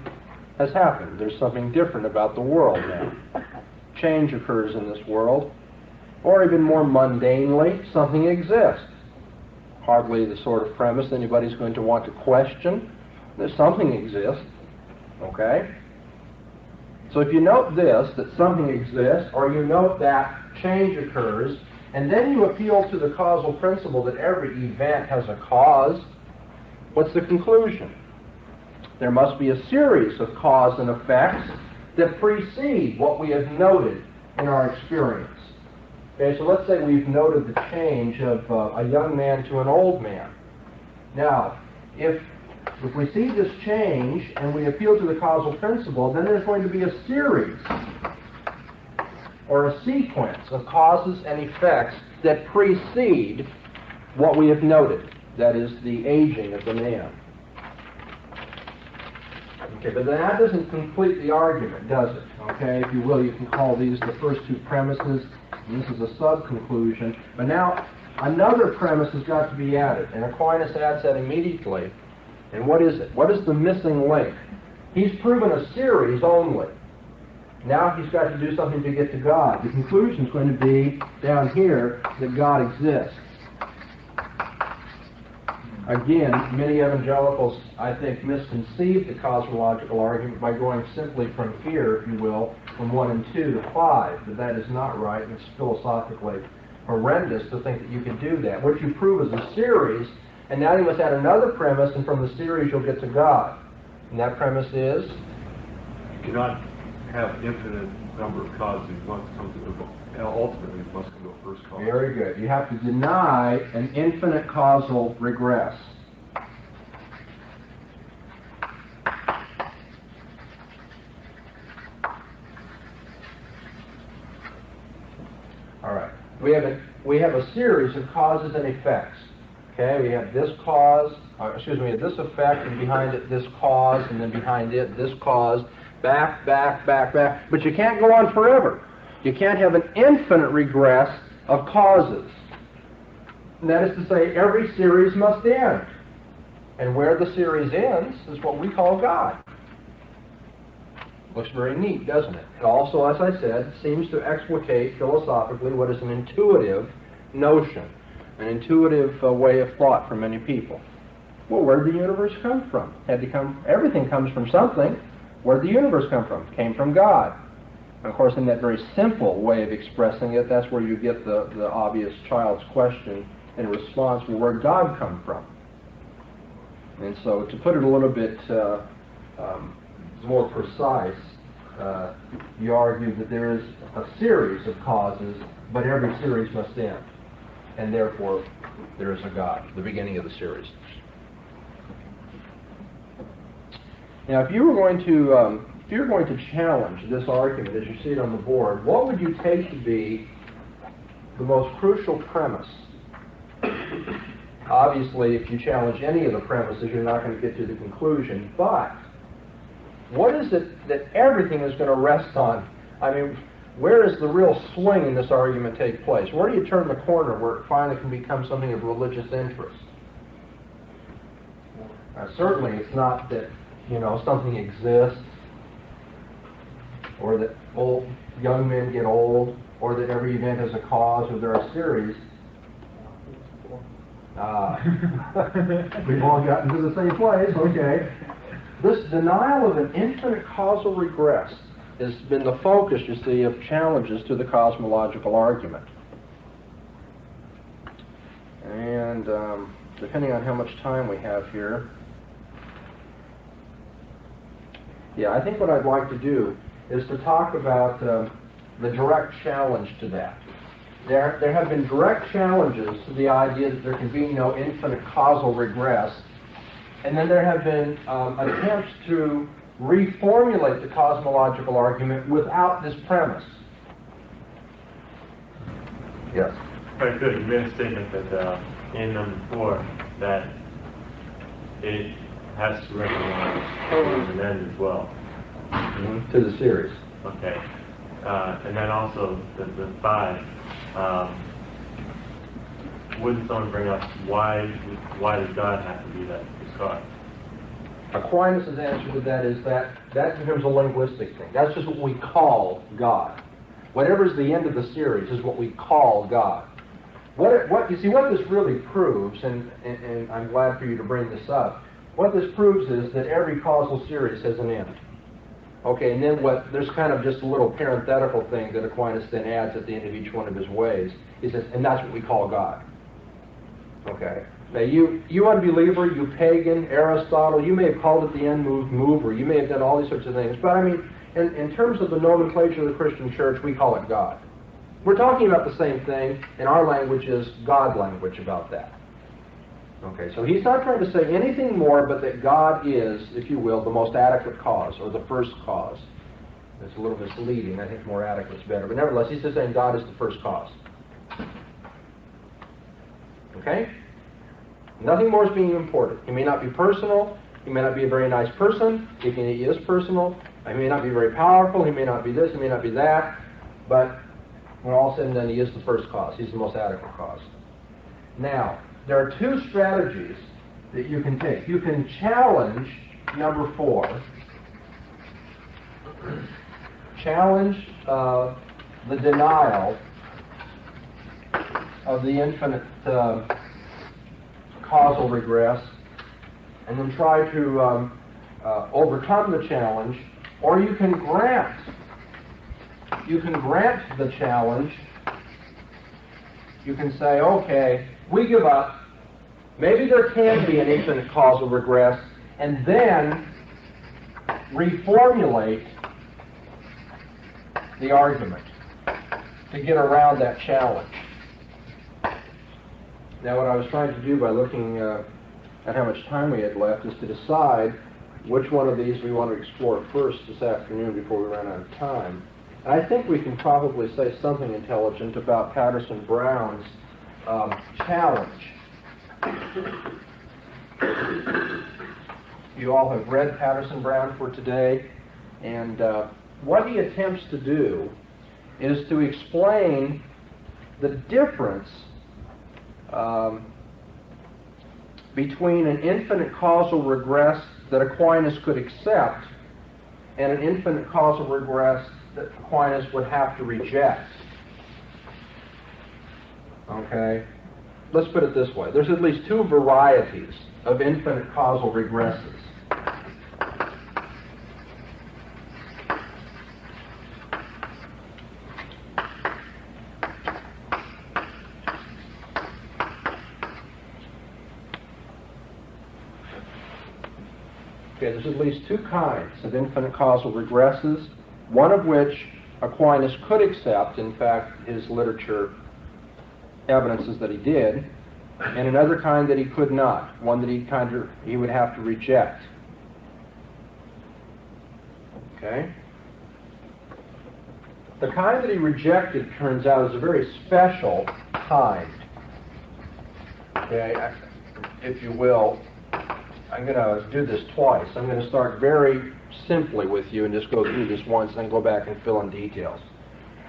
has happened. There's something different about the world now. Change occurs in this world. Or even more mundanely, something exists. Hardly the sort of premise anybody's going to want to question. There's something exists, okay? So if you note this, that something exists, or you note that change occurs, and then you appeal to the causal principle that every event has a cause, what's the conclusion? There must be a series of cause and effects that precede what we have noted in our experience. Okay, so let's say we've noted the change of a young man to an old man. Now, if we see this change and we appeal to the causal principle, then there's going to be a series or a sequence of causes and effects that precede what we have noted. That is the aging of the man. Okay, but that doesn't complete the argument, does it? Okay, if you will, you can call these the first two premises. And this is a sub-conclusion. But now, another premise has got to be added. And Aquinas adds that immediately. And what is it? What is the missing link? He's proven a series only. Now he's got to do something to get to God. The conclusion is going to be down here that God exists. Again, many evangelicals, I think, misconceive the cosmological argument by going simply from here, if you will, from 1 and 2 to 5. But that is not right, and it's philosophically horrendous to think that you can do that. What you prove is a series, and now you must add another premise, and from the series you'll get to God. And that premise is?
You cannot have infinite number of causes. You must come to ultimately it must come to a first cause.
Very good. You have to deny an infinite causal regress. All right. We have a series of causes and effects. Okay, we have this cause, we have this effect, and behind it this cause, and then behind it this cause, back, back, back, back. But you can't go on forever. You can't have an infinite regress of causes. And that is to say, every series must end. And where the series ends is what we call God. Looks very neat, doesn't it? It also, as I said, seems to explicate philosophically what is an intuitive notion, an intuitive way of thought for many people. Well, where did the universe come from? Everything comes from something. Where did the universe come from? It came from God. And of course, in that very simple way of expressing it, that's where you get the obvious child's question in response, well, where did God come from? And so, to put it a little bit more precise, you argue that there is a series of causes, but every series must end. And therefore, there is a God, the beginning of the series. Now, if you were going to challenge this argument as you see it on the board, what would you take to be the most crucial premise? Obviously, if you challenge any of the premises, you're not going to get to the conclusion. But what is it that everything is going to rest on? I mean, where does the real swing in this argument take place? Where do you turn the corner where it finally can become something of religious interest? Certainly, it's not that something exists, or that young men get old, or that every event has a cause, or there are series. We've all gotten to the same place, okay. This denial of an infinite causal regress has been the focus, you see, of challenges to the cosmological argument. And depending on how much time we have here, I think what I'd like to do is to talk about the direct challenge to that. There have been direct challenges to the idea that there can be no infinite causal regress, and then there have been attempts to reformulate the cosmological argument without this premise. Yes?
Very good. You made a statement that in number 4 that it has to recognize an end as well.
To the series.
Okay. And then also the 5. Wouldn't someone bring up why does God have to be that cause?
Aquinas' answer to that is that becomes a linguistic thing. That's just what we call God. Whatever's the end of the series is what we call God. What you see, what this really proves, and I'm glad for you to bring this up, what this proves is that every causal series has an end. Okay, and then there's kind of just a little parenthetical thing that Aquinas then adds at the end of each one of his ways. He says, and that's what we call God. Okay. Now you unbeliever, you pagan, Aristotle, you may have called it the end mover, you may have done all these sorts of things, but I mean, in terms of the nomenclature of the Christian church, we call it God. We're talking about the same thing, and our language is God language about that. Okay, so he's not trying to say anything more but that God is, if you will, the most adequate cause, or the first cause. It's a little misleading. I think more adequate is better. But nevertheless, he's just saying God is the first cause. Okay? Nothing more is being imported. He may not be personal. He may not be a very nice person. If he is personal, he may not be very powerful. He may not be this. He may not be that. But when all said and done, he is the first cause. He's the most adequate cause. Now, there are 2 strategies that you can take. You can challenge number 4. Challenge the denial of the infinite causal regress, and then try to overcome the challenge, or you can grant the challenge. You can say, okay, we give up. Maybe there can be an infinite causal regress, and then reformulate the argument to get around that challenge. Now, what I was trying to do by looking at how much time we had left is to decide which one of these we want to explore first this afternoon before we run out of time. And I think we can probably say something intelligent about Patterson-Brown's challenge. You all have read Patterson-Brown for today, and what he attempts to do is to explain the difference between an infinite causal regress that Aquinas could accept and an infinite causal regress that Aquinas would have to reject. Okay? Let's put it this way. There's at least two varieties of infinite causal regresses. Okay, there's at least two kinds of infinite causal regresses, one of which Aquinas could accept. In fact, his literature evidences that he did, and another kind that he could not, one that he would have to reject. Okay? The kind that he rejected, turns out, is a very special kind. Okay, if you will, I'm going to do this twice. I'm going to start very simply with you and just go through this once and then go back and fill in details.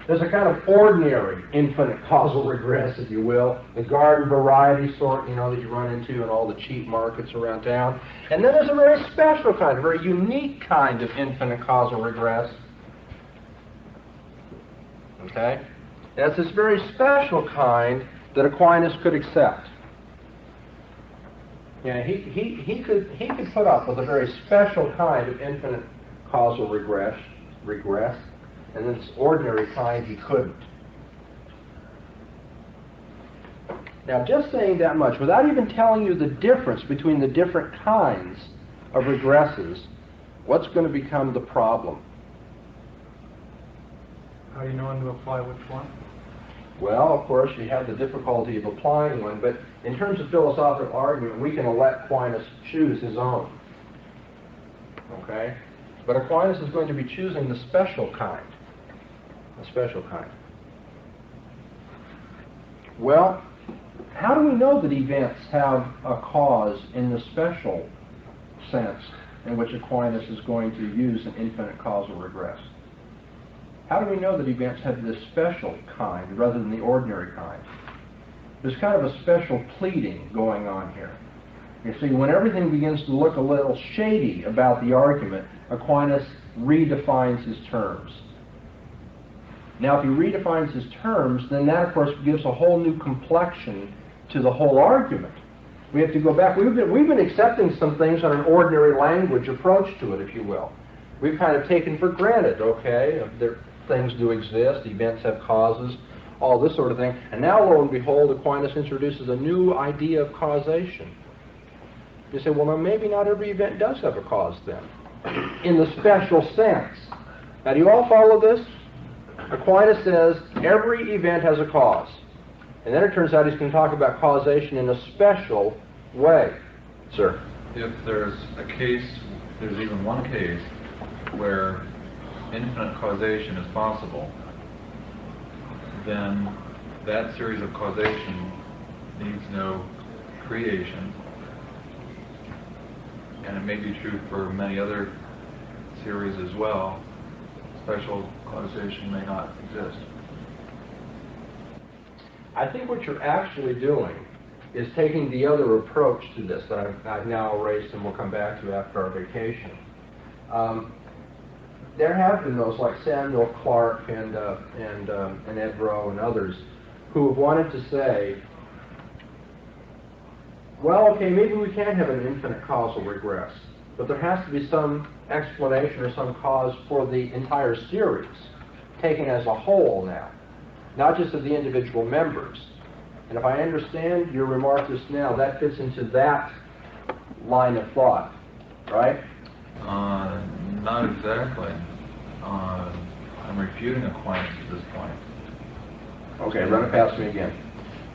There's a kind of ordinary infinite causal regress, if you will, the garden variety sort, that you run into in all the cheap markets around town. And then there's a very special kind, a very unique kind of infinite causal regress. Okay? And it's this very special kind that Aquinas could accept. Yeah, he could put up with a very special kind of infinite causal regress, and this ordinary kind he couldn't. Now, just saying that much, without even telling you the difference between the different kinds of regresses, what's going to become the problem?
How do you know when to apply which one?
Well, of course, you have the difficulty of applying one, but in terms of philosophical argument, we can let Aquinas choose his own. Okay? But Aquinas is going to be choosing the special kind. The special kind. Well, how do we know that events have a cause in the special sense in which Aquinas is going to use an infinite causal regress? How do we know that events have this special kind rather than the ordinary kind? There's kind of a special pleading going on here. You see, when everything begins to look a little shady about the argument, Aquinas redefines his terms. Now, if he redefines his terms, then that, of course, gives a whole new complexion to the whole argument. We have to go back. We've been accepting some things on an ordinary language approach to it, if you will. We've kind of taken for granted, okay, things do exist, events have causes, all this sort of thing. And now, lo and behold, Aquinas introduces a new idea of causation. You say, well, maybe not every event does have a cause then, in the special sense. Now, do you all follow this? Aquinas says every event has a cause. And then it turns out he's going to talk about causation in a special way. Sir?
If there's there's even one case where infinite causation is possible, then that series of causation needs no creation. And it may be true for many other series as well. Special causation may not exist.
I think what you're actually doing is taking the other approach to this that I've now erased and we'll come back to after our vacation. There have been those like Samuel Clarke and Ed Rowe and others who have wanted to say, well, okay, maybe we can have an infinite causal regress, but there has to be some explanation or some cause for the entire series, taken as a whole now, not just of the individual members. And if I understand your remark just now, that fits into that line of thought, right?
Not exactly. I'm refuting Aquinas at this point.
Okay, run it past me again.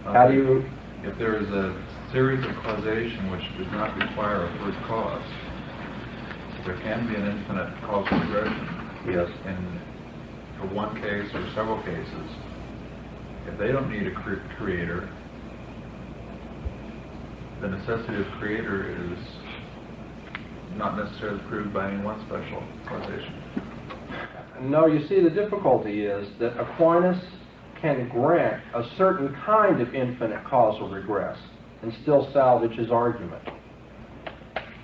How do you...
If there is a series of causation which does not require a first cause, there can be an infinite causal progression.
Yes.
And for one case or several cases, if they don't need a creator, the necessity of creator is not necessarily proved by any one special causation.
No, you see, the difficulty is that Aquinas can grant a certain kind of infinite causal regress and still salvage his argument.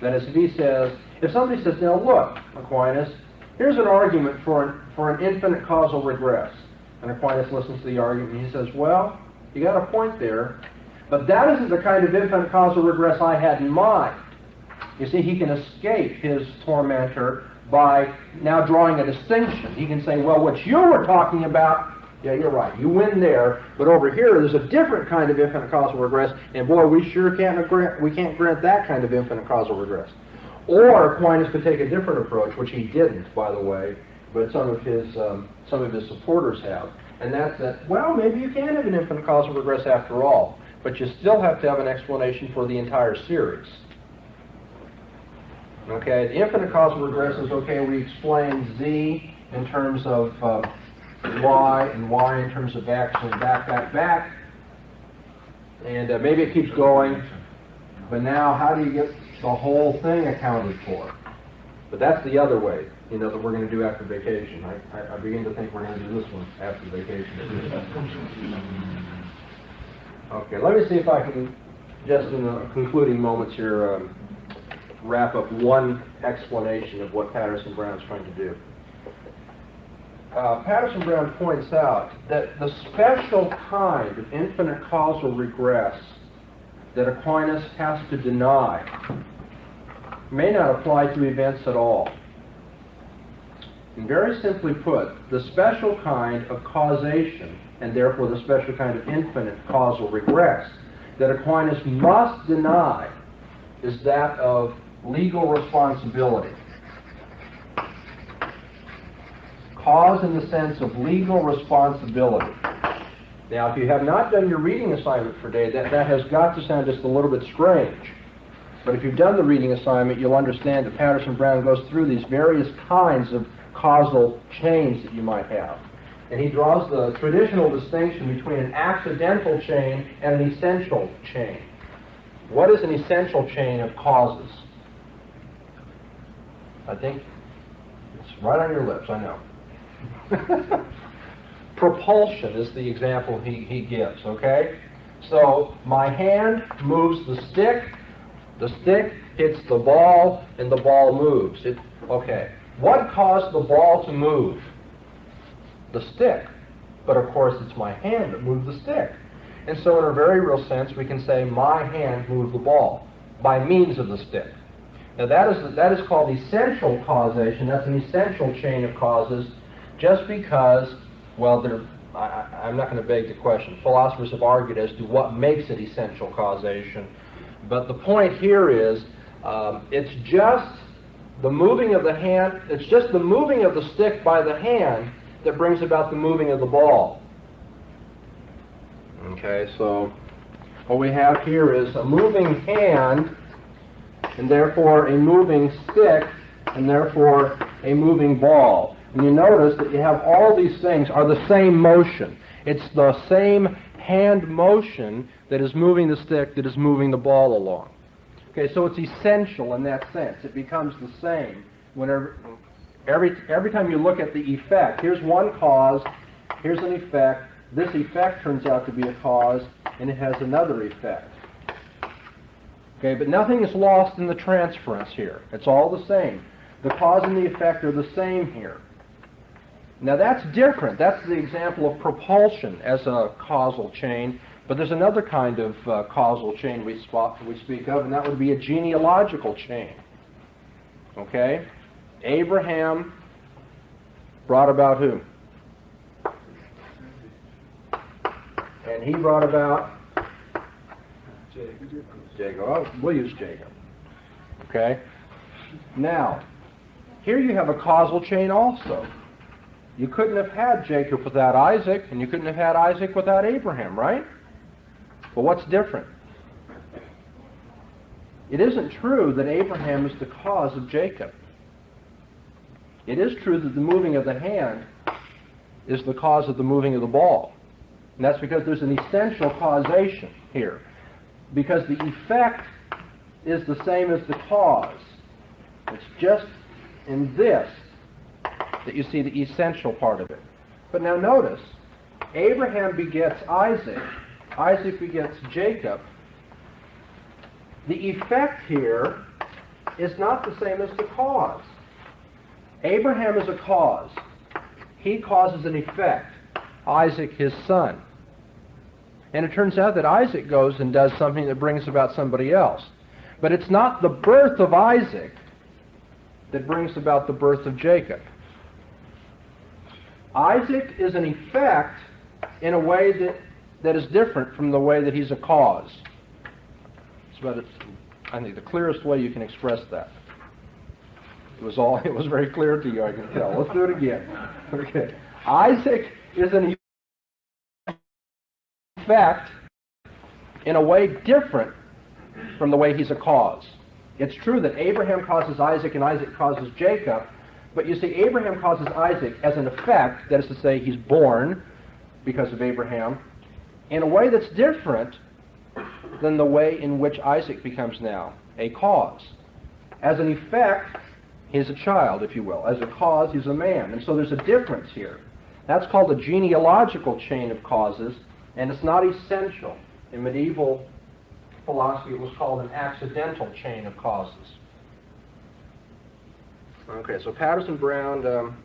That is, if somebody says, now look, Aquinas, here's an argument for an infinite causal regress. And Aquinas listens to the argument and he says, well, you got a point there, but that isn't the kind of infinite causal regress I had in mind. You see, he can escape his tormentor by now drawing a distinction. He can say, well, what you were talking about, yeah, you're right, you win there, but over here there's a different kind of infinite causal regress, and boy, we sure can't grant that kind of infinite causal regress. Or Aquinas could take a different approach, which he didn't, by the way, but some of his supporters have, and that's that, well, maybe you can have an infinite causal regress after all, but you still have to have an explanation for the entire series. Okay, the infinite causal regress is, okay, we explain Z in terms of Y, and Y in terms of X, and back, and maybe it keeps going, but now how do you get the whole thing accounted for? But that's the other way, that we're going to do after vacation. I begin to think we're going to do this one after vacation. Okay, let me see if I can, just in the concluding moments here, wrap up one explanation of what Patterson-Brown's trying to do. Patterson-Brown points out that the special kind of infinite causal regress that Aquinas has to deny may not apply to events at all. And very simply put, the special kind of causation, and therefore the special kind of infinite causal regress, that Aquinas must deny is that of legal responsibility. Cause in the sense of legal responsibility. Now, if you have not done your reading assignment for today, that has got to sound just a little bit strange. But if you've done the reading assignment, you'll understand that Patterson-Brown goes through these various kinds of causal chains that you might have. And he draws the traditional distinction between an accidental chain and an essential chain. What is an essential chain of causes? I think it's right on your lips, I know. Propulsion is the example he gives, okay? So my hand moves the stick hits the ball, and the ball moves. Okay. What caused the ball to move? The stick. But of course it's my hand that moved the stick. And so in a very real sense we can say my hand moved the ball by means of the stick. Now that is called essential causation. That's an essential chain of causes just because, well, I'm not going to beg the question. Philosophers have argued as to what makes it essential causation. But the point here is it's just the moving of the hand, it's just the moving of the stick by the hand that brings about the moving of the ball. Okay, so what we have here is a moving hand, and therefore a moving stick, and therefore a moving ball. And you notice that you have all these things are the same motion. It's the same hand motion that is moving the stick that is moving the ball along. Okay, so it's essential in that sense. It becomes the same whenever, every time you look at the effect. Here's one cause, here's an effect. This effect turns out to be a cause, and it has another effect. Okay, but nothing is lost in the transference here. It's all the same. The cause and the effect are the same here. Now that's different. That's the example of propulsion as a causal chain, but there's another kind of causal chain we speak of, and that would be a genealogical chain. Okay? Abraham brought about who? And he brought about Jacob. Oh, we'll use Jacob. Okay? Now, Here you have a causal chain also. You couldn't have had Jacob without Isaac, and you couldn't have had Isaac without Abraham, right? But what's different? It isn't true that Abraham is the cause of Jacob. It is true that the moving of the hand is the cause of the moving of the ball. And that's because there's an essential causation here. Because the effect is the same as the cause. It's just in this that you see the essential part of it. But now notice, Abraham begets Isaac. Isaac begets Jacob. The effect here is not the same as the cause. Abraham is a cause. He causes an effect. Isaac, his son. And it turns out that Isaac goes and does something that brings about somebody else. But it's not the birth of Isaac that brings about the birth of Jacob. Isaac is an effect in a way that is different from the way that he's a cause. It's about, I think, the clearest way you can express that. It was very clear to you, I can tell. Let's do it again. Okay. Isaac is an effect in a way different from the way he's a cause. It's true that Abraham causes Isaac and Isaac causes Jacob, but you see, Abraham causes Isaac as an effect, that is to say, he's born because of Abraham, in a way that's different than the way in which Isaac becomes now a cause. As an effect, he's a child, if you will. As a cause, he's a man. And so there's a difference here. That's called a genealogical chain of causes, and it's not essential. In medieval philosophy, it was called an accidental chain of causes. Okay, so Patterson-Brown,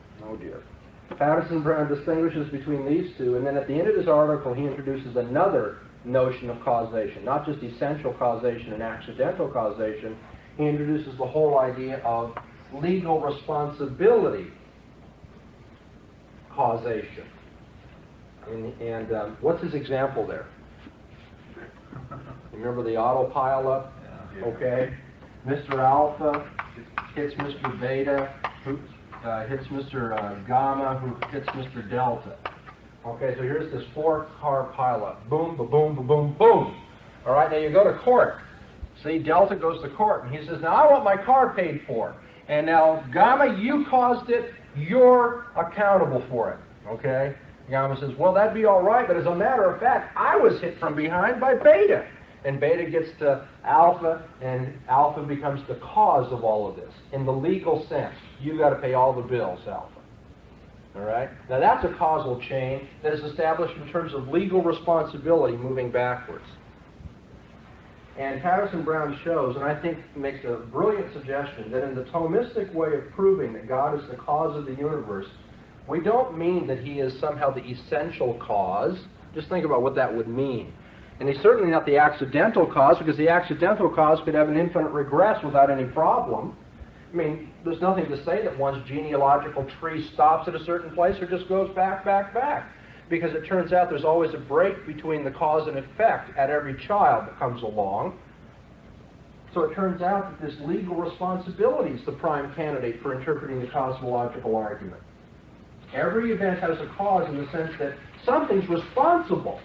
Patterson-Brown distinguishes between these two, and then at the end of his article, he introduces another notion of causation, not just essential causation and accidental causation. He introduces the whole idea of legal responsibility causation. And what's his example there? Remember the autopilot?
Yeah.
Okay. Mr. Alpha hits Mr. Beta, who hits Mr. Gamma, who hits Mr. Delta. Okay, so here's this four-car pileup. Boom, ba-boom, ba-boom, boom. All right, now you go to court. See, Delta goes to court, and he says, now I want my car paid for. And now, Gamma, you caused it. You're accountable for it. Okay? Gamma says, well, that'd be all right, but as a matter of fact, I was hit from behind by Beta. And Beta gets to Alpha, and Alpha becomes the cause of all of this. In the legal sense, you've got to pay all the bills, Alpha. All right? Now, that's a causal chain that is established in terms of legal responsibility moving backwards. And Patterson-Brown shows, and I think makes a brilliant suggestion, that in the Thomistic way of proving that God is the cause of the universe, we don't mean that he is somehow the essential cause. Just think about what that would mean. And he's certainly not the accidental cause, because the accidental cause could have an infinite regress without any problem. I mean, there's nothing to say that one's genealogical tree stops at a certain place or just goes back, back, back. Because it turns out there's always a break between the cause and effect at every child that comes along. So it turns out that this legal responsibility is the prime candidate for interpreting the cosmological argument. Every event has a cause in the sense that something's responsible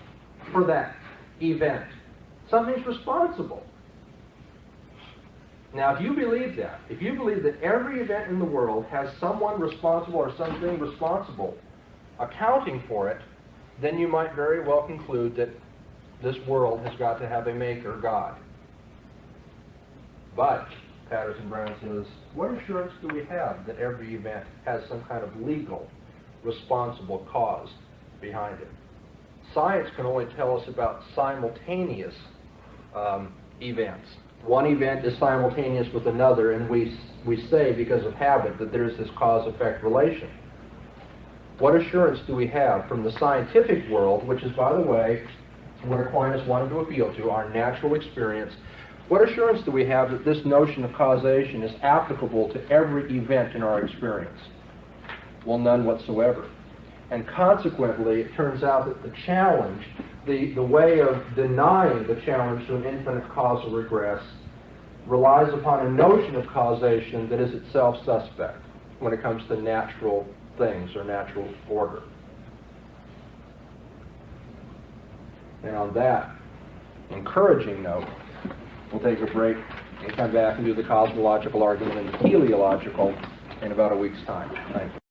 for that event. Something's responsible. Now, if you believe that every event in the world has someone responsible or something responsible accounting for it, then you might very well conclude that this world has got to have a maker, God. But, Patterson-Brown says, what assurance do we have that every event has some kind of legal, responsible cause behind it? Science can only tell us about simultaneous events. One event is simultaneous with another, and we say, because of habit, that there's this cause-effect relation. What assurance do we have from the scientific world, which is, by the way, what Aquinas wanted to appeal to, our natural experience? What assurance do we have that this notion of causation is applicable to every event in our experience? Well, none whatsoever. And consequently, it turns out that the challenge, the way of denying the challenge to an infinite causal regress, relies upon a notion of causation that is itself suspect. when it comes to natural things or natural order. And on that encouraging note, we'll take a break and come back and do the cosmological argument and the teleological in about a week's time. Thank you.